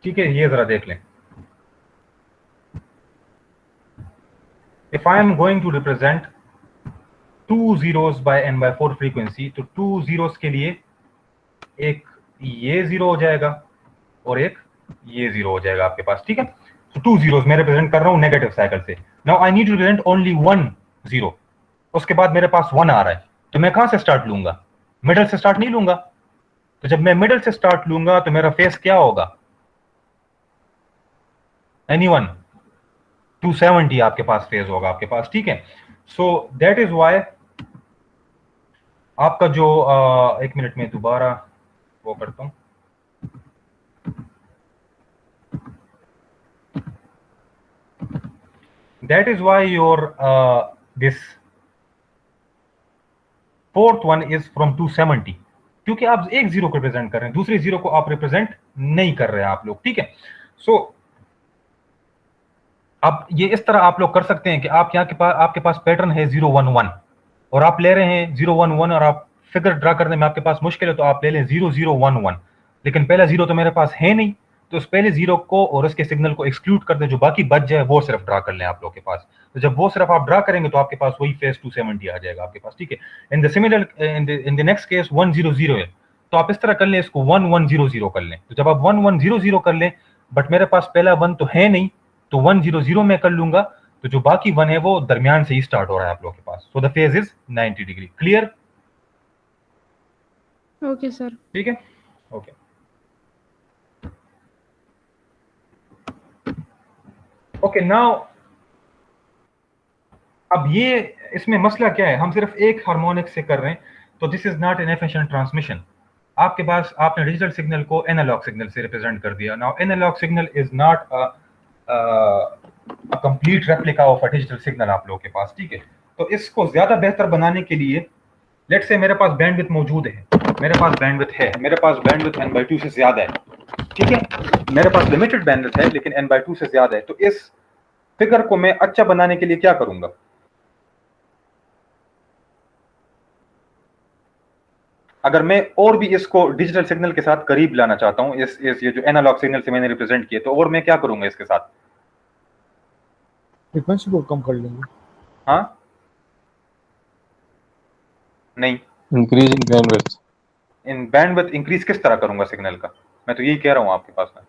S4: ठीक है, ये जरा देख लें। If I am going to represent 2 zeros by n/4 frequency, तो 2 zeros के लिए एक ये 0 हो जाएगा और एक ये 0 हो जाएगा आपके पास, ठीक है। तो 2 zeros मैं रिप्रेजेंट कर रहा हूं नेगेटिव साइकिल से। Now I need to represent only 1 0, उसके बाद मेरे पास 1 आ रहा है, तो मैं कहां से स्टार्ट लूंगा, मिडल से स्टार्ट नहीं लूंगा। तो जब मैं मिडल से स्टार्ट लूंगा तो मेरा फेस क्या होगा, एनीवन 270 आपके पास फेज होगा आपके पास, ठीक है। सो दैट इज वाई आपका जो एक मिनट में दोबारा वो करता हूं। That is why your this fourth one is from 270, क्योंकि आप एक जीरो को रिप्रेजेंट कर रहे हैं, दूसरे जीरो को आप रिप्रेजेंट नहीं कर रहे हैं आप लोग, ठीक है। सो अब ये इस तरह आप लोग कर सकते हैं कि आप यहाँ के पास आपके पास पैटर्न है 011 और आप ले रहे हैं 011 और आप फिगर ड्रा करने में आपके पास मुश्किल है तो आप ले लें 0011, लेकिन पहला जीरो तो मेरे पास है नहीं, तो उस पहले जीरो को और उसके सिग्नल को एक्सक्लूड कर दें, जो बाकी बच जाए वो सिर्फ ड्रा कर लें आप लोग के पास। तो जब वो सिर्फ आप ड्रा करेंगे तो आपके पास वही फेज 270 आ जाएगा आपके पास, ठीक है। In the similar in the next case 100 है, तो आप इस तरह कर लें, इसको 1100 कर लें। तो जब आप 1100 कर लें, बट मेरे पास पहला 1 तो है नहीं, तो 100 में कर लूंगा, तो जो बाकी 1 है वो दरमियान से ही स्टार्ट हो रहा है आप लोग के पास। So the phase is 90 degree. Clear?
S5: Okay sir.
S4: ठीक है, ओके। ओके नाउ अब ये इसमें मसला क्या है, हम सिर्फ एक हार्मोनिक से कर रहे हैं, तो this is not an efficient transmission. आपके पास आपने डिजिटल सिग्नल को एनालॉग सिग्नल से रिप्रेजेंट कर दिया। Now analog signal is not a complete replica of a digital signal आप लोगों के पास, ठीक है। तो इसको ज्यादा बेहतर बनाने के लिए लेट्स से मेरे पास बैंडविड्थ मौजूद है, मेरे पास बैंडविड्थ है, मेरे पास बैंडविड्थ n/2 से ज्यादा है, ठीक है। मेरे पास लिमिटेड बैंडविड्थ है लेकिन n/2 से ज्यादा है, तो इस फिगर को मैं अच्छा बनाने के लिए क्या करूंगा? अगर मैं और भी इसको डिजिटल सिग्नल के साथ करीब लाना चाहता हूं, इस ये जो एनालॉग सिग्नल से मैंने रिप्रेजेंट किए, तो और मैं क्या करूंगा इसके साथ?
S3: फ्रीक्वेंसी को कम कर लेंगे।
S1: हाँ नहीं,
S6: इंक्रीजिंग बैंडविड्थ।
S1: इन बैंडविड्थ इंक्रीज किस तरह करूंगा सिग्नल का? मैं तो यही कह रहा हूं आपके पास में,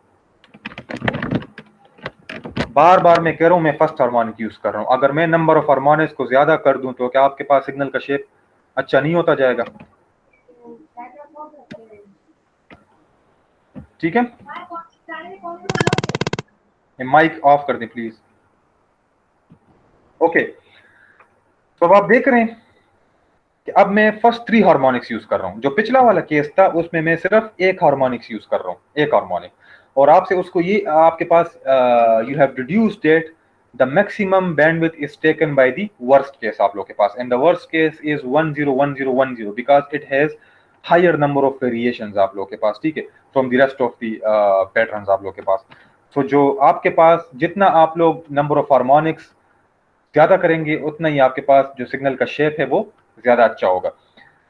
S1: बार बार मैं कह रहा हूं मैं फर्स्ट हार्मोनिक यूज कर रहा हूं। अगर मैं नंबर ऑफ हार्मोनिक्स को ज्यादा कर दूं तो क्या आपके पास सिग्नल का शेप अच्छा नहीं होता जाएगा? ठीक है, माइक ऑफ कर दें प्लीज। ओके, तो अब आप देख रहे हैं कि अब मैं फर्स्ट 3 हार्मोनिक्स यूज कर रहा हूं। जो पिछला वाला केस था उसमें मैं सिर्फ एक हार्मोनिक्स यूज कर रहा हूं, एक हार्मोनिक, और आपसे उसको ये आपके पास you have reduced it, the maximum bandwidth is taken by the worst case आप लोग के पास, and the worst case is 101010 because it has higher number of variations आप लोग के पास, ठीक है, from the rest of the patterns आप लोग के पास। तो जो आपके पास जितना आप लोग नंबर ऑफ हार्मोनिक्स ज्यादा करेंगे उतना ही आपके पास जो सिग्नल का शेप है वो ज्यादा अच्छा होगा।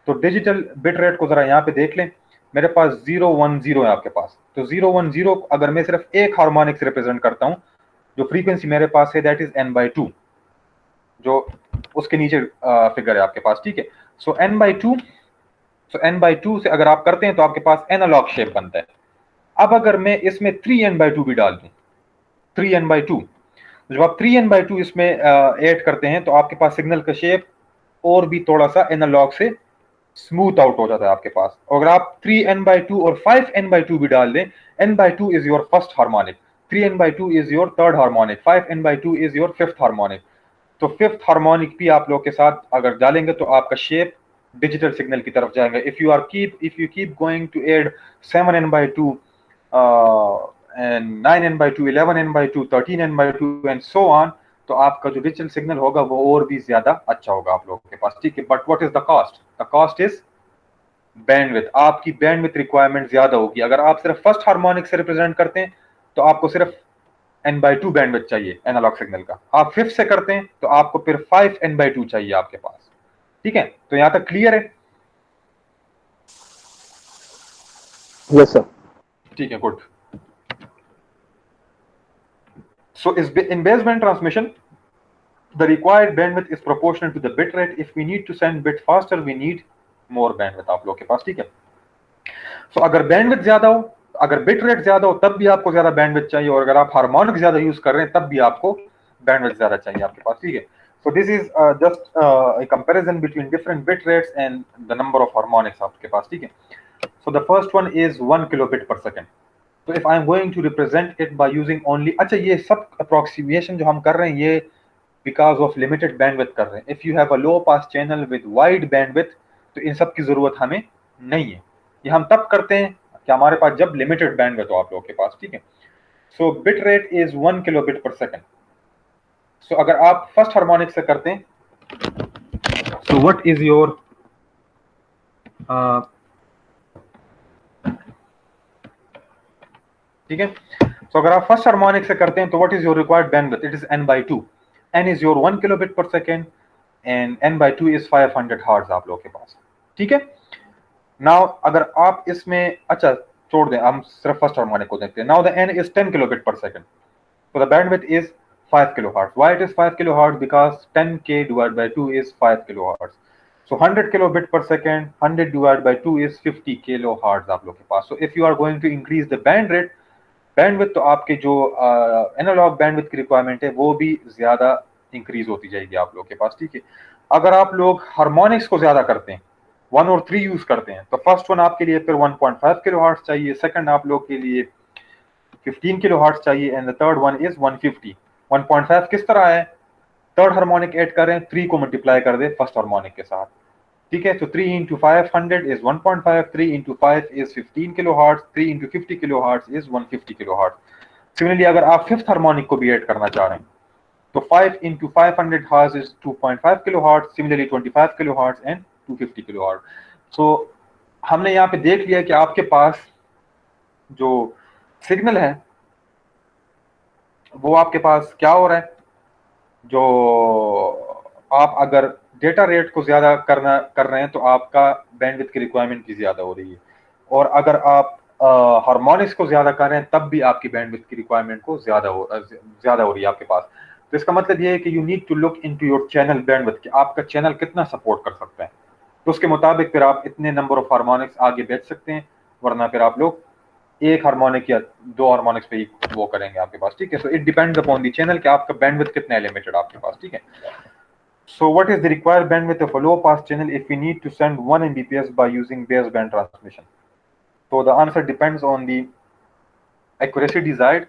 S1: तो डिजिटल बिट रेट को जरा यहाँ पे देख लें, मेरे पास 010 है आपके पास, तो 010 अगर मैं सिर्फ एक हार्मोनिक से रिप्रेजेंट करता हूँ, जो फ्रीक्वेंसी मेरे पास है दैट इज n/2, जो उसके नीचे फिगर है आपके पास, ठीक है। सो n/2 से अगर आप करते हैं तो आपके पास एनालॉग शेप बनता है। अब अगर मैं इसमें 3n/2 भी डाल दूं, 3n/2, जब आप 3n/2 इसमें ऐड करते हैं तो आपके पास सिग्नल का शेप और भी थोड़ा सा एनालॉग से स्मूथ आउट हो जाता है आपके पास। अगर आप 3n/2 और 5n/2 भी डाल दें, n/2 is your first harmonic, 3n/2 is your third harmonic, 5n/2 is your fifth harmonic. तो फिफ्थ हार्मोनिक भी आप लोग के साथ अगर डालेंगे तो आपका शेप डिजिटल सिग्नल की तरफ जाएगा। If you keep going to add 7n/2 and 9n/2, 11n/2, 13n/2 and so on, तो आपका जो डिजिटल सिग्नल होगा वो और भी ज्यादा अच्छा होगा आप लोगों के पास, ठीक है। But what is the cost? The cost is bandwidth. आपकी बैंडविड्थ रिक्वायरमेंट ज्यादा होगी। अगर आप सिर्फ फर्स्ट हार्मोनिक से रिप्रेजेंट करते हैं तो आपको सिर्फ n/2 बैंडविड्थ चाहिए एनालॉग सिग्नल का। आप फिफ्थ से करते हैं तो आपको फिर 5n/2 चाहिए आपके पास, ठीक है। तो यहां तक क्लियर है?
S2: Yes sir.
S1: ठीक है, good. So in baseband transmission, the required bandwidth is proportional to the bit rate. If we need to send bit faster, we need more bandwidth आप लोग के पास, ठीक है। So अगर bandwidth ज्यादा हो, अगर bit rate ज्यादा हो तब भी आपको ज्यादा bandwidth चाहिए, और अगर आप हार्मोनिक ज्यादा यूज कर रहे हैं तब भी आपको bandwidth ज्यादा चाहिए आपके पास, ठीक है। So this is just a comparison between different bit rates and the number of harmonics आपके पास, ठीक है। So the first one is 1 kilobit per second. तो if I am going to represent it by using only, अच्छा ये सब approximation जो हम कर रहे हैं ये बिकॉज ऑफ लिमिटेड बैंडविड्थ कर रहे हैं। If you have a low pass channel with wide bandwidth तो इन सब की जरूरत हमें नहीं है। ये हम तब करते हैं कि हमारे पास जब लिमिटेड बैंडविड्थ हो आप लोगों के पास, ठीक है। सो bit rate is 1 kilobit per second. सो अगर आप फर्स्ट हार्मोनिक से करते हैं, सो व्हाट इज योर ठीक है। सो अगर आप फर्स्ट हार्मोनिक से करते हैं तो what is your required bandwidth, it is n/2। n is your 1 kilobit per second and n/2 is 500 hertz आप लोगों के पास, ठीक है। नाउ अगर आप इसमें, अच्छा छोड़ दें, हम सिर्फ फर्स्ट हार्मोनिक को देखते हैं। Now the n is 10 kilobit per second, so the bandwidth is 5 kilohertz. Why it is 5 kilohertz? Because 10k divided by 2 is 5 kilohertz. So 100 kilobit per second, 100 divided by 2 is 50 kilohertz आप लोग के पास। So if you are going to increase the band rate, bandwidth, तो आपके जो analogue bandwidth की requirement है वो भी ज्यादा इंक्रीज होती जाएगी आप लोग के पास, ठीक है। अगर आप लोग हार्मोनिक्स को ज्यादा करते हैं, 1 और 3 यूज करते हैं, तो फर्स्ट वन आपके लिए फिर 1.5 किलोहर्ट्ज चाहिए, सेकंड आप लोग के लिए 15 किलोहर्ट्ज चाहिए and the third one is 150। 1.5 किस तरह है, थर्ड हार्मोनिक ऐड करें, 3 को मल्टीप्लाई कर दे फर्स्ट हार्मोनिक के साथ, ठीक है। तो 3 into 500 is 1.5, 3 into 5 is 15 kilohertz, 3 into 50 kilohertz is 150 kilohertz। Similarly अगर आप फिफ्थ हार्मोनिक को भी ऐड करना चाह रहे हैं तो 5 into 500 hertz is 2.5 kilohertz, similarly 25 kilohertz and 250 kilohertz। सो हमने यहाँ पे देख लिया कि आपके पास जो सिग्नल है वो आपके पास क्या हो रहा है, जो आप अगर डेटा रेट को ज्यादा कर रहे हैं तो आपका बैंडविड्थ की रिक्वायरमेंट भी ज्यादा हो रही है, और अगर आप हार्मोनिक्स को ज्यादा कर रहे हैं तब भी आपकी बैंडविड्थ की रिक्वायरमेंट को ज्यादा हो रही है आपके पास। तो इसका मतलब ये है कि you need to look into your channel bandwidth कि आपका चैनल कितना सपोर्ट कर सकता है, तो उसके मुताबिक फिर आप इतने नंबर ऑफ हार्मोनिक्स आगे बेच सकते हैं, वरना फिर आप लोग एक हार्मोनिक या 2 हार्मोनिक्स पे ही वो करेंगे आपके पास, ठीक है। So it depends upon the channel कि आपका बैंडविड्थ कितना है लिमिटेड आपके पास, ठीक है। So what is the required bandwidth of a low pass channel if we need to send 1 Mbps by using baseband transmission? So the answer depends on the accuracy desired।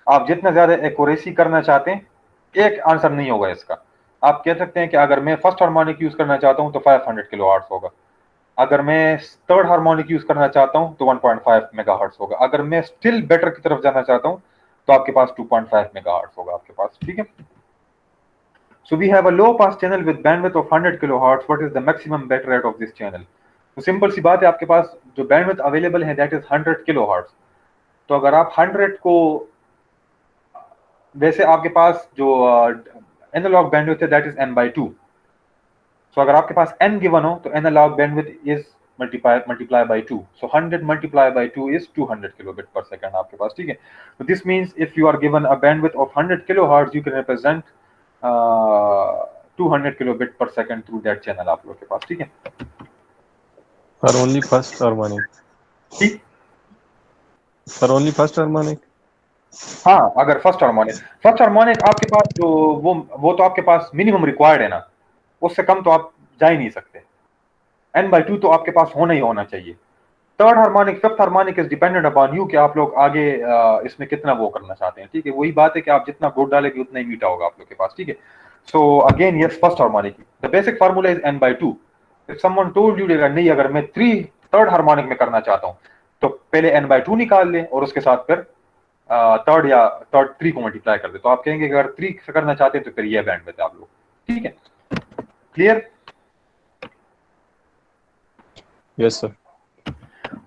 S1: आप जितना ज्यादा accuracy करना चाहते हैं, एक आंसर नहीं होगा इसका। आप कह सकते हैं कि अगर मैं फर्स्ट हार्मोनिक यूज करना चाहता हूं तो 500 किलोहर्ट्ज होगा, अगर मैं थर्ड हार्मोनिक यूज करना चाहता हूं तो 1.5 मेगाहर्ट्ज होगा, अगर मैं स्टिल बेटर की तरफ जाना चाहता हूं तो आपके पास 2.5 मेगाहर्ट्ज होगा आपके पास, ठीक है। So we have a low pass channel with bandwidth of 100 kilohertz. What is the maximum bit rate of this channel? तो सिंपल सी बात है, आपके पास जो बैंडविड्थ अवेलेबल है दैट इज 100 किलोहर्ट्ज। तो अगर आप 100 को, वैसे आपके पास जो एनालॉग बैंडविड्थ है दैट इज n/2। सो अगर आपके पास n गिवन हो तो analogue bandwidth is multiply by 2। So 100 multiplied by 2 is 200 kilobit per second आपके पास, ठीक है। So this means if you are given a bandwidth of 100 kilohertz, you can represent 200 kilobit per second through that channel आप लोग के पास, ठीक है।
S2: For only first harmonic।
S1: ठीक,
S2: For only first harmonic।
S1: हाँ अगर फर्स्ट हार्मोनिक आपके पास जो वो तो आपके पास मिनिमम रिक्वायर्ड है ना, उससे कम तो आप जा ही नहीं सकते। n/2 तो आपके पास होना ही होना चाहिए। Third harmonic, fifth harmonic is dependent upon you कि आप लोग आगे इसमें कितना वो करना चाहते हैं, ठीक है। वही बात है कि आप जितना गुड़ डालेंगे उतना ही मीठा होगा आप लोग के पास, ठीक है। So again yes, first harmonic the basic formula is n/2। If someone told you नहीं अगर मैं थर्ड हार्मोनिक में करना चाहता हूँ तो पहले n/2 निकाल ले और उसके साथ फिर थर्ड 3 को मल्टीप्लाई कर दे, तो आप कहेंगे अगर 3 से करना चाहते हैं तो फिर ये बैंडविड्थ है आप लोग, ठीक है। Clear?
S2: Yes sir।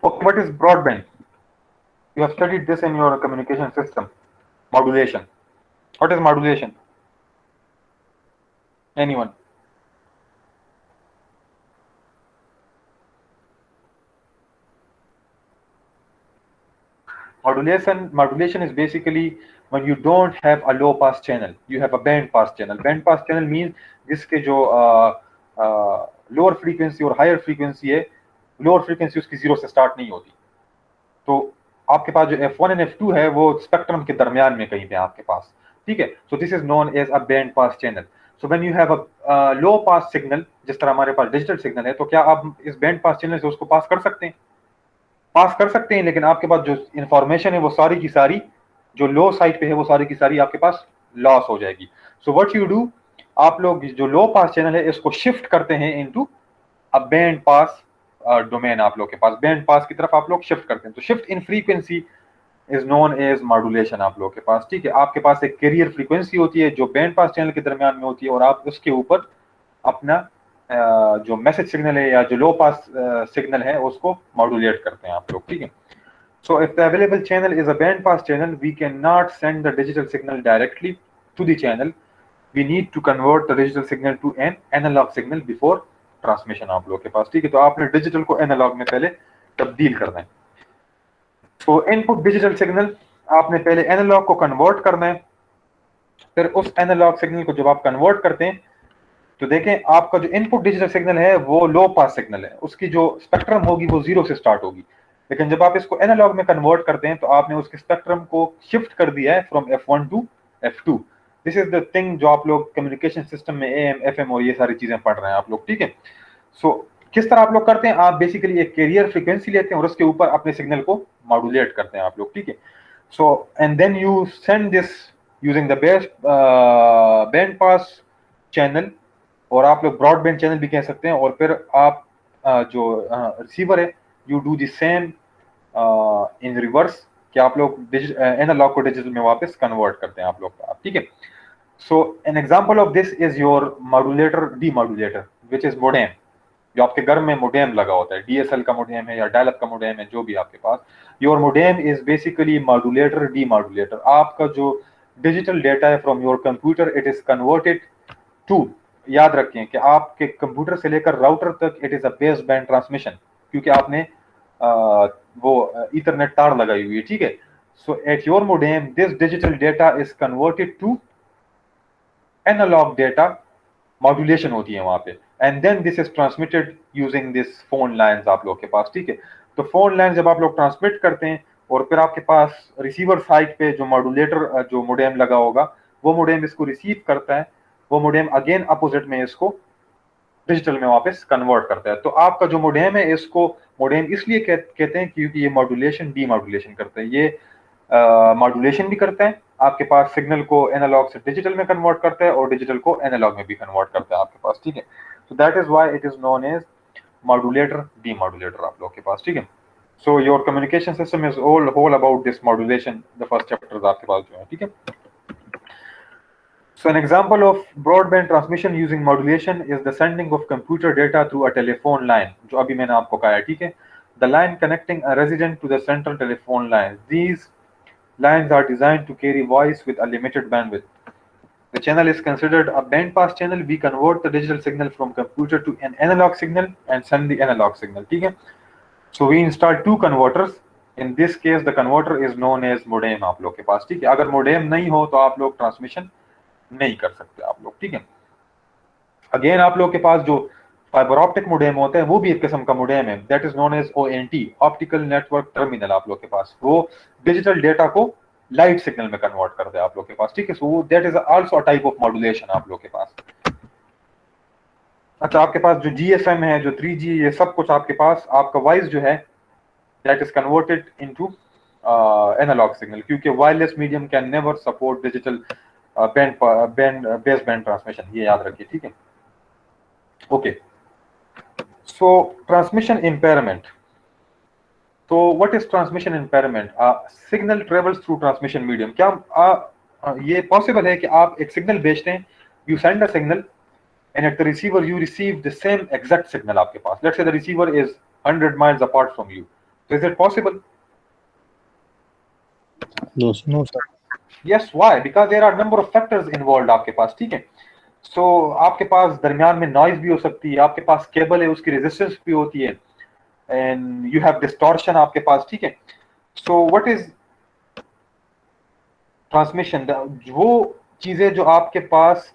S1: Okay, what is broadband? You have studied this in your communication system. Modulation. What is modulation? Anyone? Modulation is basically when you don't have a low pass channel, you have a band pass channel। Band pass channel means जिसके जो lower frequency और higher frequency है, lower frequency उसकी 0 से start नहीं होती, तो आपके पास जो f1 एंड f2 है वो स्पेक्ट्रम के दरमियान में कहीं पे आपके पास, ठीक है। So this is known as a band pass channel. So when you have a low pass signal, जिस तरह हमारे पास डिजिटल सिग्नल है, तो क्या आप इस बैंड पास चैनल से उसको पास कर सकते हैं? पास कर सकते हैं, लेकिन आपके पास जो इंफॉर्मेशन है वो सारी की सारी जो लो साइड पे है वो सारी की सारी आपके पास लॉस हो जाएगी। सो व्हाट यू डू, आप लोग जो लो पास चैनल है इसको शिफ्ट करते हैं into a band pass domain. आप लोग के पास बैंड पास की तरफ आप लोग शिफ्ट करते हैं। तो shift in frequency is known as modulation आप लोग के पास, ठीक है। आपके पास एक कैरियर फ्रीक्वेंसी होती है जो बैंड पास चैनल के दरमियान में होती है, और आप उसके ऊपर अपना जो मैसेज सिग्नल है या जो लो पास सिग्नल है उसको मॉड्यूलेट करते हैं आप लोग, ठीक है। So if the available channel is a band pass channel, we cannot send the digital signal directly to the channel. We need to convert the digital signal to an analog signal before transmission आप लोग के पास, ठीक है। तो आपने digital को analogue में पहले तब्दील करना है। तो इनपुट डिजिटल सिग्नल आपने पहले एनालॉग को कन्वर्ट करना है, फिर उस एनालॉग सिग्नल को जब आप कन्वर्ट करते हैं तो देखें आपका जो इनपुट डिजिटल सिग्नल है वो लो पास सिग्नल है, उसकी जो स्पेक्ट्रम होगी वो 0 से स्टार्ट होगी। लेकिन जब आप इसको एनालॉग में कन्वर्ट करते हैं तो आपने उसके स्पेक्ट्रम को शिफ्ट कर दिया है from F1 to F2। This is the thing जो आप लोग कम्युनिकेशन सिस्टम में AM, FM और ये सारी चीजें पढ़ रहे हैं आप लोग, ठीक है। सो किस तरह आप लोग करते हैं, आप बेसिकली एक कैरियर फ्रीक्वेंसी लेते हैं और उसके ऊपर अपने सिग्नल को मॉड्यूलेट करते हैं आप लोग, ठीक है। So and then you send this using the best band pass channel, और आप लोग ब्रॉडबैंड चैनल भी कह सकते हैं। और फिर आप जो रिसीवर है you do the same in reverse, कि आप लोग एनालॉग को डिजिटल में वापस कन्वर्ट करते हैं आप लोग, ठीक है। So an example of this is your modulator demodulator which is modem, जो आपके घर में मोडेम लगा होता है, DSL का मोडेम है या डायलअप का मोडेम है, जो भी आपके पास। Your modem is basically modulator demodulator. आपका जो डिजिटल डेटा है from your computer it is converted to, याद रखें कि आपके कंप्यूटर से लेकर राउटर तक it is a base band transmission, क्योंकि आपने वो ईथरनेट तार लगाई हुई है, ठीक है। So at your modem this digital data is converted to analogue data, modulation होती है वहां पे, and then this is transmitted using this phone lines आप लोग के पास, ठीक है। तो फोन लाइन जब आप लोग ट्रांसमिट करते हैं और फिर आपके पास रिसीवर साइड पे जो मॉड्यूलेटर जो मोडेम लगा होगा वो मोडेम इसको रिसीव करता है, वो मोडेम अगेन अपोजिट में इसको डिजिटल में वापस कन्वर्ट करता है। तो आपका जो मोडेम है इसको मोडेम इसलिए कहते हैं क्योंकि ये मॉड्यूलेशन डीमॉड्यूलेशन करता है। ये मॉड्यूलेशन भी करता है, आपके पास सिग्नल को एनालॉग से डिजिटल में कन्वर्ट करता है और डिजिटल को एनालॉग में भी कन्वर्ट करता है आपके पास, ठीक है। So that is why it is known as modulator demodulator आप लोग के पास, ठीक है। So your communication system is all about this modulation, the first chapters आपके पास जो है, ठीक है। So an example of broadband transmission using modulation is the sending of computer data through a telephone line, जो अभी मैंने आपको कहा है, ठीक है। The line connecting a resident to the central telephone line. These lines are designed to carry voice with a limited bandwidth. The channel is considered a band pass channel. We convert the digital signal from computer to an analog signal and send the analog signal, ठीक है। So we install two converters. In this case, the converter is known as modem आप लोग के पास, ठीक है। अगर modem नहीं हो तो आप लोग ट्रांसमिशन नहीं कर सकते आप लोग, ठीक है। अगेन आप लोग के पास जो फाइबर ऑप्टिक मोडेम होता है वो भी एक किस्म का मोडेम है, that is known as ONT, optical network terminal आप लोग के पास। वो डिजिटल डेटा को लाइट सिग्नल में कन्वर्ट करते हैं आप लोग के पास, ठीक है। So that is also a type of modulation आप लोग के पास। अच्छा, आपके पास जो GSM है, जो 3G, ये सब कुछ आपके पास, आपका वॉइस जो है that is converted into analogue signal, क्योंकि wireless medium can never support digital base band transmission, ये याद रखिए, ठीक है। Okay, so transmission impairment. तो what is transmission impairment? Signal travels through transmission medium. क्या ये पॉसिबल है कि आप एक सिग्नल भेजते हैं, you send a signal and at the receiver you receive the same exact signal आपके पास, let's say the receiver is 100 miles apart from you, so is it possible?
S2: No, sir.
S1: Yes, why? Because there are number of factors involved आपके पास, ठीक है। So आपके पास दरमियान में noise भी हो सकती है, आपके पास केबल है उसकी रेजिस्टेंस भी होती है, and you have distortion आपके पास, ठीक है। So what is transmission? वो चीजें जो आपके पास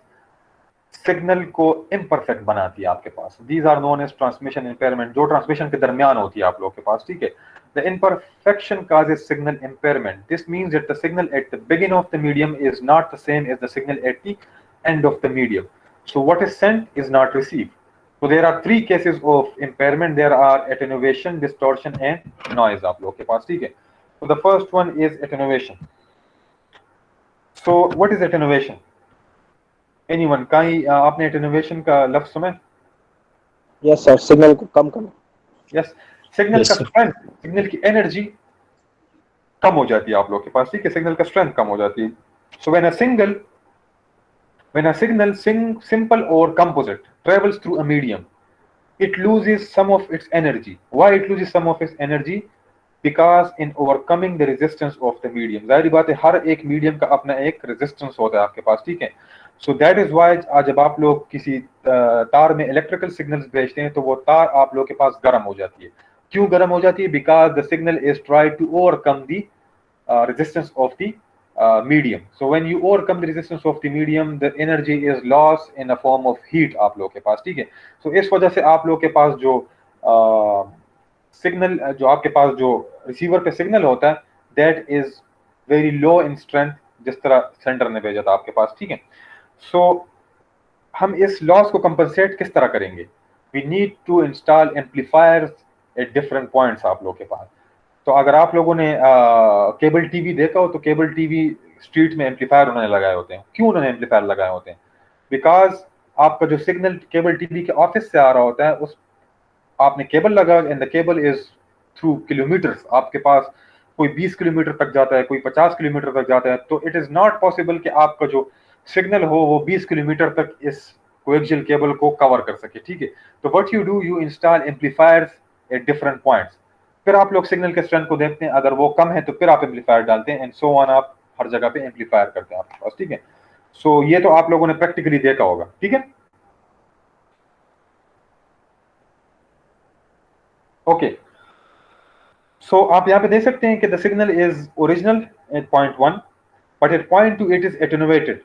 S1: सिग्नल को इम्परफेक्ट बनाती है आपके पास, these are known as transmission impairment, जो ट्रांसमिशन के दरमियान होती है आप लोग के पास, ठीक है। The imperfection causes signal impairment. This means that the signal at the beginning of the medium is not the same as the signal at the end of the medium. So what is sent is not received. So there are three cases of impairment. There are attenuation, distortion and noise आप लोग के पास, ठीक है. So the first one is attenuation. So what is attenuation? Anyone? कहीं आपने attenuation का लफ्ज सुना है?
S6: यस सर, सिग्नल को कम करना.
S1: Yes. सिग्नल
S2: Yes,
S1: का
S2: sir.
S1: स्ट्रेंथ, सिग्नल की एनर्जी कम हो जाती है आप लोग के पास, ठीक है. सिग्नल का स्ट्रेंथ कम हो जाती है. So when a signal simple or composite travels through a medium, it loses some of its energy. Why it loses some of its energy? Because in overcoming the resistance of the medium. जाहिर बात है हर एक medium का अपना एक resistance होता है आपके पास, ठीक है. सो दैट इज वाई आज जब आप लोग किसी तार में इलेक्ट्रिकल सिग्नल्स भेजते हैं तो वो तार आप लोग के पास गर्म हो जाती है. क्यों गर्म हो जाती है? Because the signal is try to overcome the resistance of the medium. So when you overcome the resistance of the medium, the energy is lost in a form of heat आप लोग के पास, ठीक है. So इस वजह से आप लोग के पास जो सिग्नल जो आपके पास जो रिसीवर पे सिग्नल होता है that is very low in strength, जिस तरह सेंडर ने भेजा था आपके पास, ठीक है. सो हम इस लॉस को कंपनसेट किस तरह करेंगे? We need to install amplifiers at different points आप लोग के पास. तो अगर आप लोगों ने केबल टीवी देखा हो तो केबल टीवी स्ट्रीट में एम्पलीफायर उन्होंने लगाए होते हैं. क्यों उन्होंने एम्पलीफायर लगाए होते हैं? बिकॉज आपका जो सिग्नल केबल टीवी के ऑफिस से आ रहा होता है उस आपने केबल लगा and the cable is through kilometres. आपके पास कोई 20 किलोमीटर तक जाता है, कोई 50 किलोमीटर तक जाता है. तो इट इज नॉट पॉसिबल कि आपका जो सिग्नल हो वो 20 किलोमीटर तक इस कोएक्सियल केबल को कवर कर सके, ठीक है. तो what you do, you install amplifiers at different points. फिर आप लोग सिग्नल के स्ट्रेंथ को देखते हैं, अगर वो कम है तो फिर आप एम्पलीफायर डालते हैं एंड सो ऑन. आप हर जगह पे एम्पलीफायर करते हैं आपके पास, ठीक है. सो ये तो आप लोगों ने प्रैक्टिकली देखा होगा, ठीक है. ओके. सो आप यहाँ पे देख सकते हैं कि the signal is original at point 1 but at point 2 it is attenuated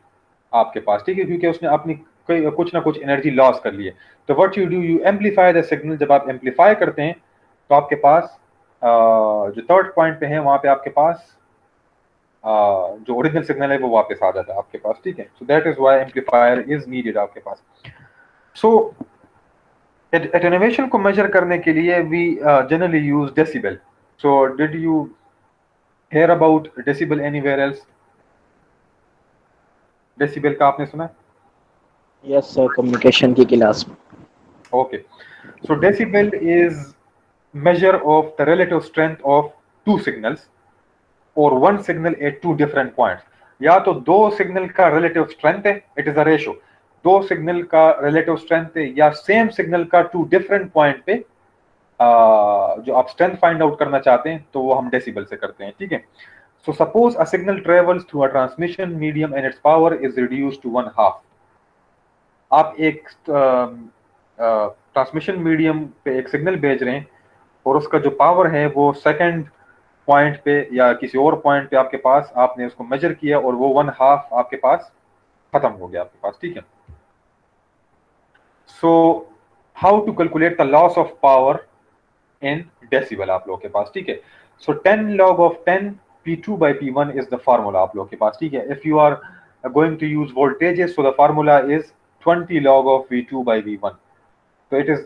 S1: आपके पास, ठीक है, क्योंकि उसने अपनी कुछ ना कुछ एनर्जी लॉस कर ली है. तो what you do, you amplify the signal. जब आप एम्पलीफाई करते हैं तो आपके पास जो थर्ड पॉइंट पे है वहां पे आपके पास जो ओरिजिनल सिग्नल है वो वापस आ जाता है आपके पास, ठीक है. So that is why amplifier is needed आपके पास. सो एटेनुएशन को मेजर करने के लिए we generally use decibel. So did you hear about decibel anywhere else? Decibel का आपने सुना?
S6: यस सर, कम्युनिकेशन की क्लास में.
S1: Okay. So decibel is measure of the relative strength of two signals or one signal at two different points. या तो दो signal का relative strength है, इट इज अ रेशो. दो सिग्नल का relative strength है या सेम सिग्नल का टू डिफरेंट पॉइंट पे जो आप स्ट्रेंथ फाइंड आउट करना चाहते हैं तो वो हम डेसिबल से करते हैं, ठीक है. So suppose a signal travels through a transmission medium and its power is reduced to 1/2. आप एक ट्रांसमिशन मीडियम पे एक सिग्नल भेज रहे हैं और उसका जो पावर है वो सेकंड पॉइंट पे या किसी और पॉइंट पे आपके पास आपने उसको मेजर किया और वो 1/2 आपके पास खत्म हो गया आपके पास, ठीक है. So how to calculate the loss of power in decibel आप लोगों के पास, ठीक है. सो 10 log of 10 P2 by P1 is the formula आप लोगों के पास, ठीक है. If you are going to use voltages, so the formula is 20 log of V2 by V1. तो it is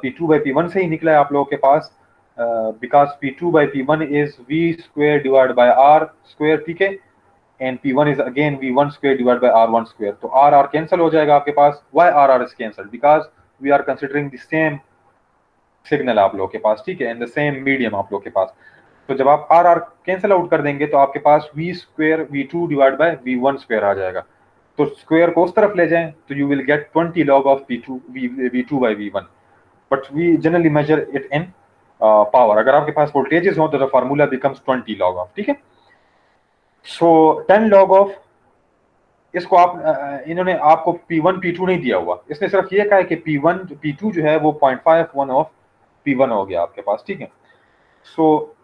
S1: P2 by P1 से ही निकला है आप लोगों के पास, because P2 by P1 is V square divided by R square, ठीक है, and P1 is again V1 square divided by R1 square. तो R कैंसिल हो जाएगा आपके पास. Why R is cancelled? Because we are considering the same signal आप लोगों के पास, ठीक है, एंड द सेम मीडियम आप लोगों के पास. तो जब आप R कैंसिल आउट कर देंगे तो आपके पास V square V2 divided by V1 square आ जाएगा. तो स्क्वायर को उस तरफ ले जाएं तो you will get 20 log of V2 by V1. But we generally measure it in power. अगर आपके पास वोल्टेजेस हो तो the formula becomes 20 log of, ठीक है. सो 10 log of इसको आप इन्होंने आपको P1 P2 नहीं दिया हुआ, इसने सिर्फ ये कहा है कि P1 P2 जो है वो 0.51 ऑफ P1 हो गया आपके पास, ठीक है. सो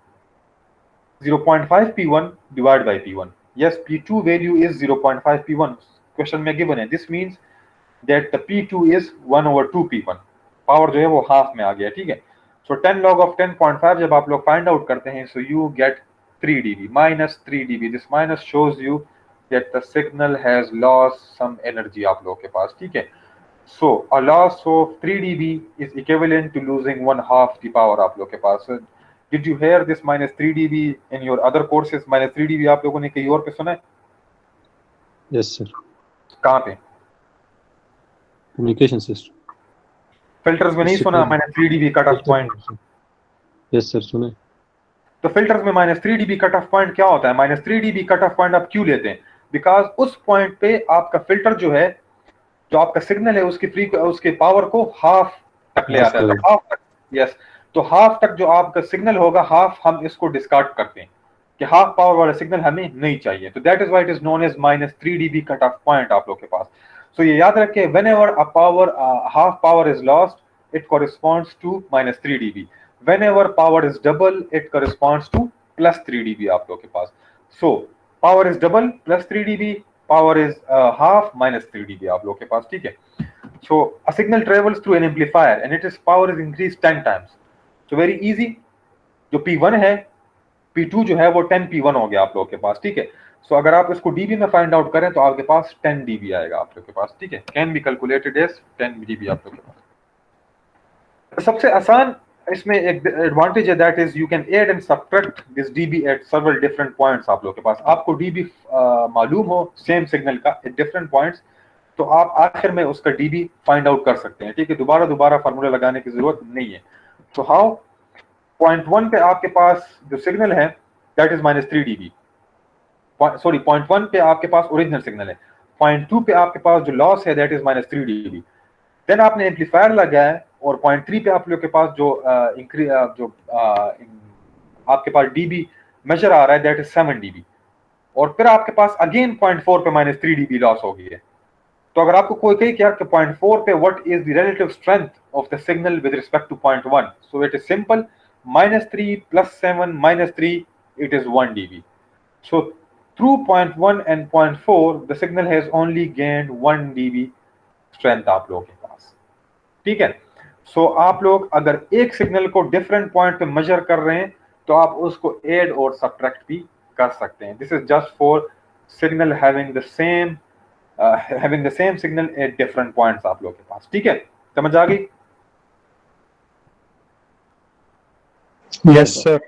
S1: 0.5 P1 divided by P1. Yes, P2 value is 0.5 P1. Question में गिवन है. This means that the P2 is 1/2 P1. Power जो है वो हाफ में आ गया, ठीक है. सो 10 log of 10.5 जब आप लोग फाइंड आउट करते हैं so you get 3 dB minus 3 dB. This minus shows you that the signal has lost some energy आप लोगों के पास, ठीक है. So a loss of 3 dB is equivalent to losing 1/2 the power आप लोग के पास. So, did you hear this minus 3 dB in your other courses? minus 3 dB आप लोगों ने कहीं और पे सुना है?
S2: Yes, sir.
S1: कहाँ पे?
S2: Communication system.
S1: फिल्टर्स में नहीं सुना minus 3 dB cut off point?
S2: Yes, sir. सुने.
S1: तो फिल्टर्स में minus 3 dB cut off point क्या होता है? minus 3 dB cut off point आप क्यों लेते हैं? बिकॉज उस पॉइंट पे आपका फिल्टर जो है, जो आपका सिग्नल है, उसके पावर को हाफ तक ले आता है. तो हाफ तक, यस, तो हाफ तक जो आपका सिग्नल होगा, हाफ हम इसको डिस्कार्ड करते हैं कि हाफ पावर वाला सिग्नल हमें नहीं चाहिए. तो that is why it is known as minus 3 dB cut off point आप लोग के पास. सो ये याद रखें, whenever a power half power is lost, it corresponds to minus 3 dB. Whenever power is double, it corresponds to plus 3 dB आप लोग के पास. So power is double plus 3 dB, power is half minus 3 dB आप लोग के पास. ठीक है. So a signal travels through an amplifier and its power is increased 10 times. So very easy. जो P1 है, P2 जो है वो 10 P1 हो गया आप लोग के पास. ठीक है. So अगर आप इसको dB में फाइंड आउट करें तो आपके पास 10 dB आएगा आप लोग के पास. ठीक है. Can be calculated as 10 dB आप लोग के पास. सबसे आसान इसमें एक एडवांटेज है, that is you can add and subtract this dB eight several different points आप लोग के पास. आपको डीबी मालूम हो सेम सिग्नल का एट डिफरेंट पॉइंट्स, तो आप आखिर में उसका डीबी फाइंड आउट कर सकते हैं. ठीक है. दोबारा फार्मूला लगाने की जरूरत नहीं है. तो हाउ, पॉइंट 1 पे आपके पास जो सिग्नल है that is minus 3 dB. Sorry, point 1 पे आपके पास ओरिजिनल सिग्नल है. पॉइंट 2 पे आपके पास जो लॉस है that is minus 3 dB. Then आपने एम्पलीफायर लगाया है और पॉइंट 3 पे आप लोग के पास जो आपके पास डीबी मेजर आ रहा है दैट इज 7 dB. और फिर आपके पास अगेन पॉइंट 4 पे minus 3 dB लॉस हो गई है. तो अगर आपको कोई कहे कि पॉइंट 4 पे what is the relative strength of the signal with respect two point 1, so it is simple, -3 + 7 - 3, it is 1 dB. So through point 1 and point 4 the signal has only gained 1 dB strength आप लोगों के पास. ठीक है. सो आप लोग अगर एक सिग्नल को डिफरेंट पॉइंट पे मेजर कर रहे हैं तो आप उसको ऐड और सब्ट्रैक्ट भी कर सकते हैं. This is just for signal having the same signal eight different points आप लोग के पास. ठीक है. समझ आ गई?
S7: Yes, sir.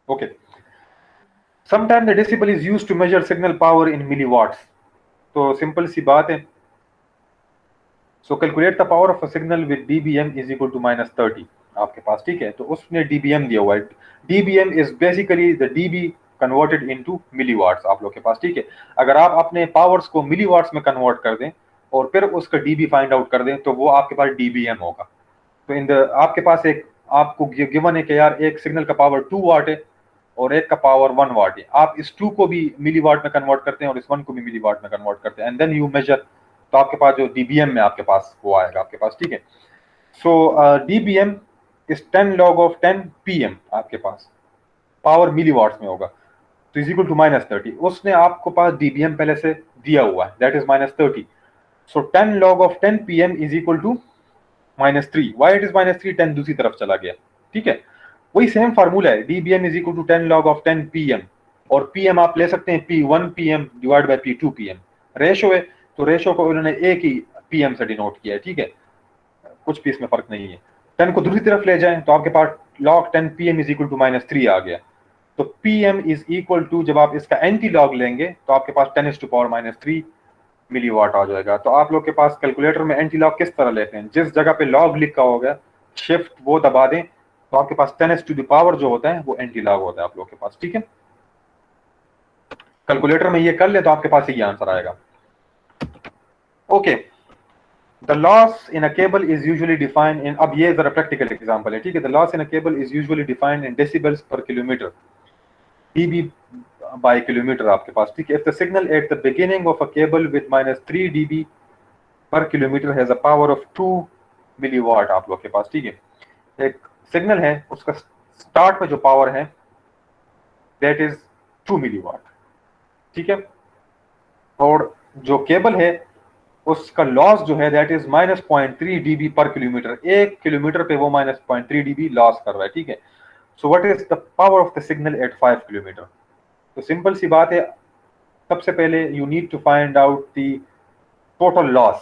S1: Okay. Sometimes the decibel is used to measure signal power in milliwatts. तो सिंपल सी बात है. So calculate the power of a signal with dBm is equal to -30 आपके पास. ठीक है. तो उसने dBm दिया हुआ है. dBm is basically the dB converted into milliwatts आप लोग के पास. ठीक है. अगर आप अपने पावर्स को milliwatts में कन्वर्ट कर दें और फिर उसका dB फाइंड आउट कर दें तो वो आपके पास dBm होगा. तो आपके पास एक आपको गिवन है कि यार एक सिग्नल का पावर 2 वाट है और एक का पावर 1 वाट है. आप इस 2 को भी मिलीवाट में कन्वर्ट करते हैं और इस 1 को भी मिलीवाट में कन्वर्ट करते हैं एंड देन यू मेजर, तो आपके पास जो dBm में आपके पास वो आएगा आपके पास. ठीक है. सो dBm is 10 log of 10 PM आपके पास पावर मिलीवाट्स में होगा. तो इज इक्वल टू -30. उसने आपको पास dBm पहले से दिया हुआ है that is -30. So 10 log of 10 PM is equal to -3. Why it is -3? 10 दूसरी तरफ चला गया. ठीक है. वही सेम फार्मूला है. dBm is equal to 10 log of 10 PM और PM आप ले सकते हैं P1 PM divide by P2 PM. Ratio है तो रेशो को उन्होंने एक ही PM से डिनोट किया है. ठीक है. कुछ भी इसमें फर्क नहीं है. 10 को दूसरी तरफ ले जाएं तो आपके पास log 10 PM is equal to -3 आ गया. तो PM इज इक्वल टू, जब आप इसका एंटी लॉग लेंगे तो आपके पास 10⁻³ मिलीवाट आ जाएगा. तो आप लोग के पास कैलकुलेटर में एंटी लॉग किस तरह लेते हैं, जिस जगह पे लॉग लिखा होगा शिफ्ट वो दबा दें तो आपके पास 10⁻⁴ जो होता है वो एंटी लॉग होता है आप लोग के पास. ठीक है. कैलकुलेटर में ये कर ले तो आपके पास ये आंसर आएगा. Okay. The loss in a cable is usually defined in, अब ये जरा प्रैक्टिकल एग्जांपल है. ठीक है. The loss in a cable is usually defined in decibels पर किलोमीटर, dB by kilometer आपके पास. ठीक है. If the signal at the beginning of a cable with -3 dB per kilometer has a power of 2 milliwatt आप लोग के पास. ठीक है. एक सिग्नल है उसका स्टार्ट में जो पावर है that is 2 milliwatt. ठीक है. और जो केबल है उसका लॉस जो है that is -0.3 dB per kilometer. 1 kilometre पे वो -0.3 dB लॉस कर रहा है. ठीक है. So what is the power of the signal at 5 kilometer? तो सिंपल सी बात है. सबसे पहले you need to find out the total loss.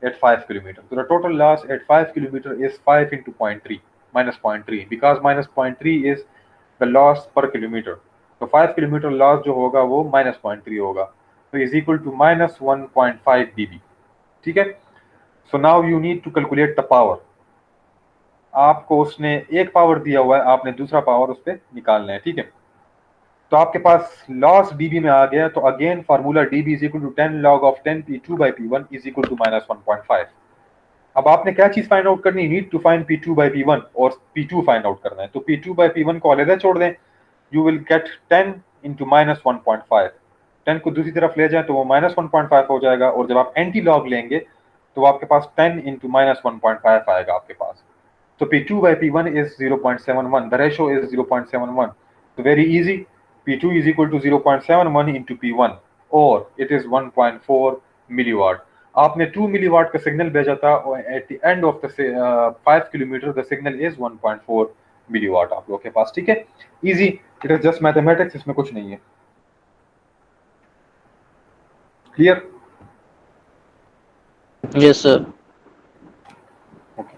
S1: at 5 kilometer. So the total loss at 5 kilometer is 5 into 0.3 minus 0.3 because minus 0.3 is the loss per kilometer. तो 5 kilometre loss जो होगा वो माइनस 0.3 होगा, तो is equal to minus 1.5 dB. ठीक है. So now you need to calculate the power. आपको उसने एक पावर दिया हुआ है, आपने दूसरा पावर उस पर निकालना है. ठीक है. तो आपके पास लॉस dB में आ गया, तो again formula dB is equal to 10 log of 10 P2 by P1 is equal to minus 1.5. अब आपने क्या चीज फाइंड आउट करनी, need to find P2 by P1 और P2 फाइंड आउट करना है. तो P2 by P1 को अलग छोड़ दें. You will get 10 into minus 1.5. 10 को दूसरी तरफ ले जाएं तो वो minus 1.5 हो जाएगा, और जब आप एंटी लॉग लेंगे तो आपके पास 10 into minus 1.5 आएगा आपके पास. तो P2 by P1 is 0.71. The ratio is 0.71. So very easy. P2 is equal to 0.71 into P1, or it is 1.4 milliwatt. आपने 2 milliwatt का सिग्नल भेजा था, और at the end of the 5 kilometer the signal is 1.4 milliwatt आप लोगों के पास. ठीक है. Easy. It is just mathematics. इसमें कुछ नहीं है. Clear?
S6: Yes, sir.
S1: Okay.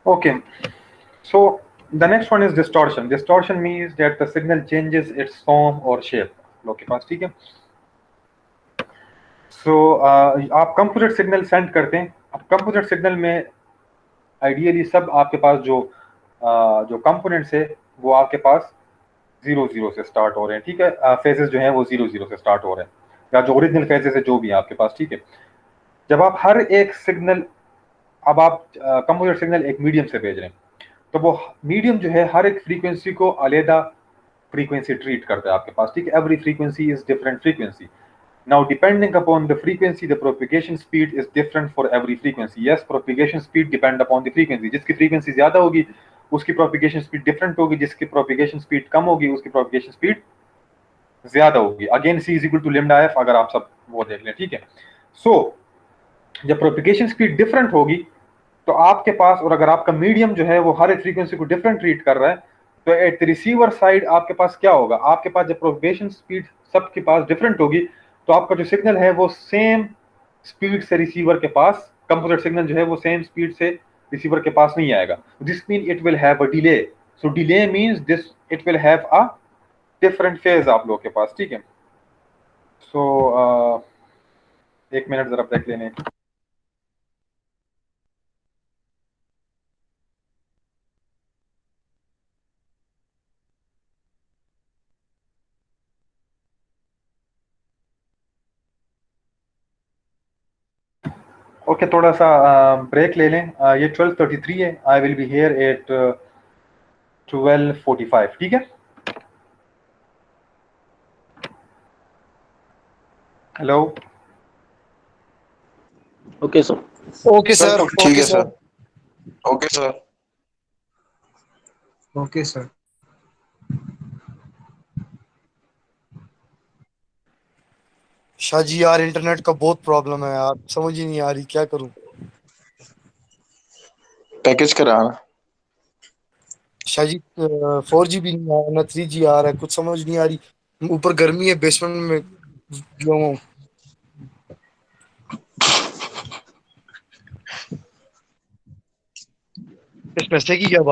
S1: Okay. So the next one is distortion. Distortion means that the signal changes its form or shape. लोग के पास. ठीक है. So आप कंपोजिट सिग्नल सेंड करते हैं. अब कंपोजिट सिग्नल में आइडियली सब आपके पास जो कंपोनेंट्स है वो आपके पास 0 से स्टार्ट हो रहे हैं. ठीक है. फेजेस जो हैं वो 0 से स्टार्ट हो रहे हैं, या जो ओरिजिनल फेजेस है जो भी है आपके पास. ठीक है. जब आप हर एक सिग्नल, अब आप कंपोजिट सिग्नल एक मीडियम से भेज रहे हैं, तो वो मीडियम जो है हर एक फ्रीक्वेंसी को अलहदा फ्रीक्वेंसी ट्रीट करता है आपके पास. ठीक है. Every frequency is different frequency. Now depending upon the frequency the propagation speed is different for every frequency. Yes, propagation speed depend upon the frequency. जिसकी फ्रीक्वेंसी ज्यादा होगी उसकी प्रोपिगेशन स्पीड डिफरेंट होगी, जिसकी प्रोपिगेशन स्पीड कम होगी उसकी propagation speed ज्यादा होगी. Again C is equal to lambda f, अगर आप सब वो देख लें. ठीक है. सो जब प्रोपिगेशन स्पीड डिफरेंट होगी तो आपके पास, और अगर आपका मीडियम जो है वो हर एक फ्रीक्वेंसी को डिफरेंट ट्रीट कर रहा है, तो एट द रिसीवर साइड आपके पास क्या होगा, आपके पास जब प्रोपिगेशन स्पीड सबके पास डिफरेंट होगी तो आपका जो सिग्नल है वो सेम स्पीड से रिसीवर के पास, कंपोजिट सिग्नल जो है वो सेम स्पीड से रिसीवर के पास नहीं आएगा. This mean it will have a delay. So delay means this it will have a different phase आप लोगों के पास. ठीक है. सो एक मिनट जरा ब्रेक लेने. ओके, थोड़ा सा ब्रेक ले लें. ये 12:33 है. I will be here at 12:45. ठीक है. Hello.
S6: Okay, sir.
S7: Okay, sir.
S8: ठीक है sir. Okay sir.
S7: Okay, sir. Shahji यार, इंटरनेट का बहुत प्रॉब्लम है यार, समझ ही नहीं आ रही क्या करूं.
S8: पैकेज कराना.
S7: शाहजी 4G भी नहीं आ रहा ना 3G आ रहा है, कुछ समझ नहीं आ रही. ऊपर गर्मी है, बेसमेंट में जो हूं. इस पैसे की क्या बात